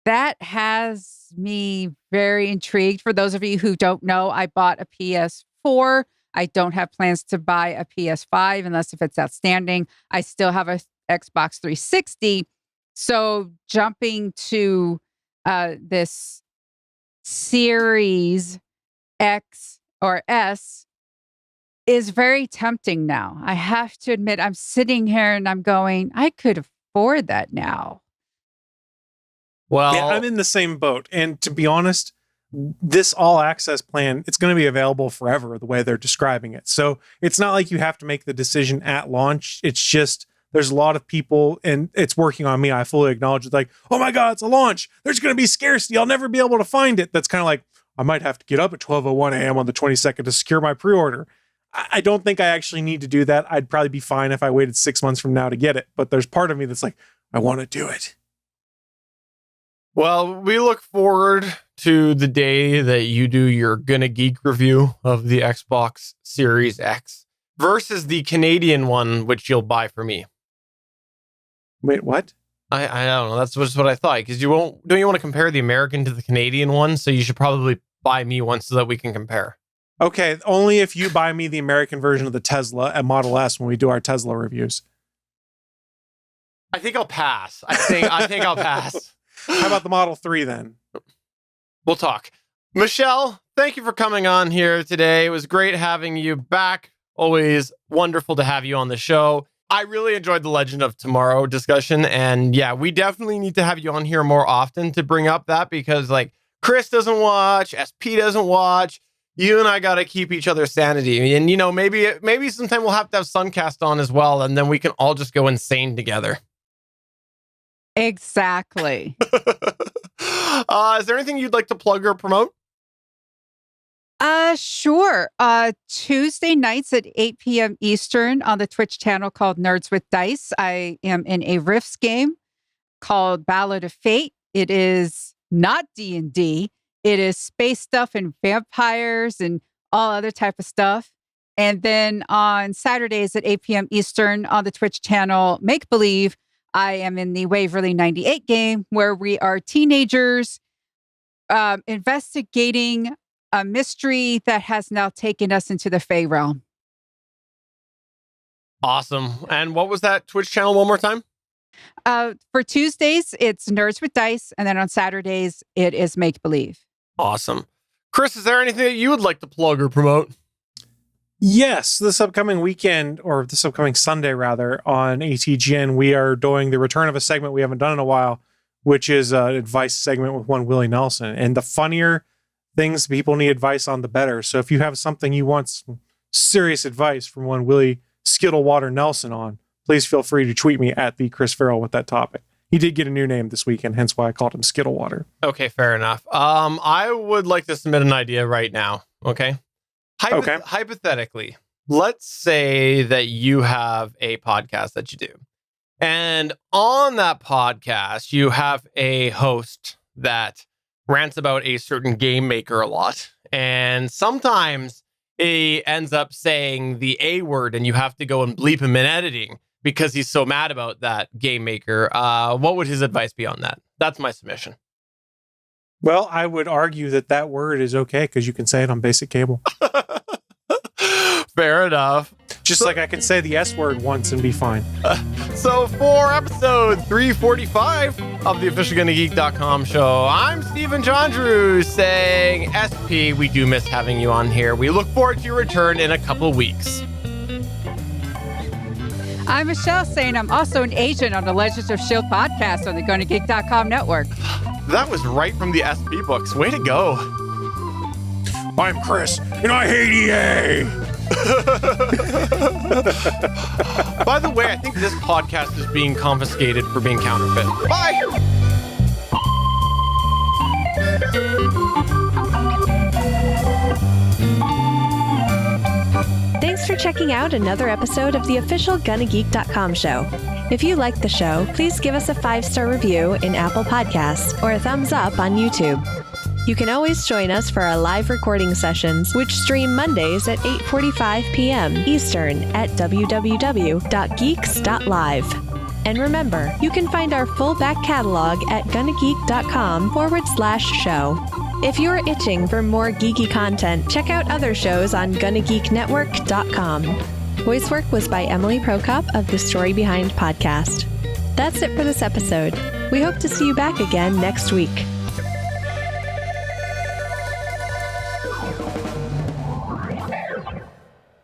that has me very intrigued. For those of you who don't know, I bought a PS4. I don't have plans to buy a PS5 unless if it's outstanding. I still have a Xbox 360. So jumping to this Series X or S is very tempting now. I have to admit, I'm sitting here and I'm going, I could afford that now. Well, yeah, I'm in the same boat. And to be honest, this all access plan, it's going to be available forever the way they're describing it. So it's not like you have to make the decision at launch. It's just there's a lot of people, and it's working on me. I fully acknowledge it. Like, oh my God, it's a launch. There's going to be scarcity. I'll never be able to find it. That's kind of like, I might have to get up at 12:01 a.m. on the 22nd to secure my pre-order. I don't think I actually need to do that. I'd probably be fine if I waited 6 months from now to get it. But there's part of me that's like, I want to do it. Well, we look forward to the day that you do your Gonna Geek review of the Xbox Series X versus the Canadian one, which you'll buy for me. Wait, what? I don't know. That's just what I thought. Because don't you want to compare the American to the Canadian one? So you should probably buy me one so that we can compare. Okay, only if you buy me the American version of the Tesla at Model S when we do our Tesla reviews. I think I'll pass. I think I'll pass. How about the Model 3 then? We'll talk. Michelle, thank you for coming on here today. It was great having you back. Always wonderful to have you on the show. I really enjoyed the Legend of Tomorrow discussion. And yeah, we definitely need to have you on here more often to bring up that because like Chris doesn't watch, SP doesn't watch. You and I got to keep each other's sanity. And, maybe sometime we'll have to have Suncast on as well. And then we can all just go insane together. Exactly. Is there anything you'd like to plug or promote? Sure. Tuesday nights at 8 p.m. Eastern on the Twitch channel called Nerds with Dice. I am in a Rifts game called Ballad of Fate. It is not D&D. It is space stuff and vampires and all other type of stuff. And then on Saturdays at 8 p.m. Eastern on the Twitch channel Make Believe, I am in the Waverly 98 game where we are teenagers investigating a mystery that has now taken us into the Fey realm. Awesome. And what was that Twitch channel one more time? For Tuesdays, it's Nerds with Dice. And then on Saturdays, it is Make Believe. Awesome. Chris, is there anything that you would like to plug or promote? Yes, this upcoming weekend, or this upcoming Sunday rather, on ATGN, we are doing the return of a segment we haven't done in a while, which is an advice segment with one Willie Nelson. And the funnier things people need advice on, the better. So if you have something you want some serious advice from one Willie Skittlewater Nelson on, please feel free to tweet me at the Chris Farrell with that topic. He did get a new name this weekend, hence why I called him Skittlewater. Okay, fair enough. I would like to submit an idea right now. Okay. Okay. Hypothetically, let's say that you have a podcast that you do. And on that podcast, you have a host that rants about a certain game maker a lot. And sometimes he ends up saying the A word and you have to go and bleep him in editing because he's so mad about that game maker. What would his advice be on that? That's my submission. Well, I would argue that word is okay because you can say it on basic cable. Fair enough. Just like I can say the S word once and be fine. So for episode 345 of the official GonnaGeek.com show, I'm Stephen Jondrew saying, SP, we do miss having you on here. We look forward to your return in a couple weeks. I'm Michelle saying I'm also an agent on the Legends of S.H.I.E.L.D. podcast on the GonnaGeek.com network. That was right from the SP books. Way to go. I'm Chris, and I hate EA. By the way, I think this podcast is being confiscated for being counterfeit. Bye! Thanks for checking out another episode of the official GonnaGeek.com show. If you like the show, please give us a 5-star review in Apple Podcasts or a thumbs up on YouTube. You can always join us for our live recording sessions, which stream Mondays at 8:45 p.m. Eastern at www.geeks.live. And remember, you can find our full back catalog at GonnaGeek.com/show. If you're itching for more geeky content, check out other shows on GonnaGeekNetwork.com. Voice work was by Emily Prokop of the Story Behind podcast. That's it for this episode. We hope to see you back again next week.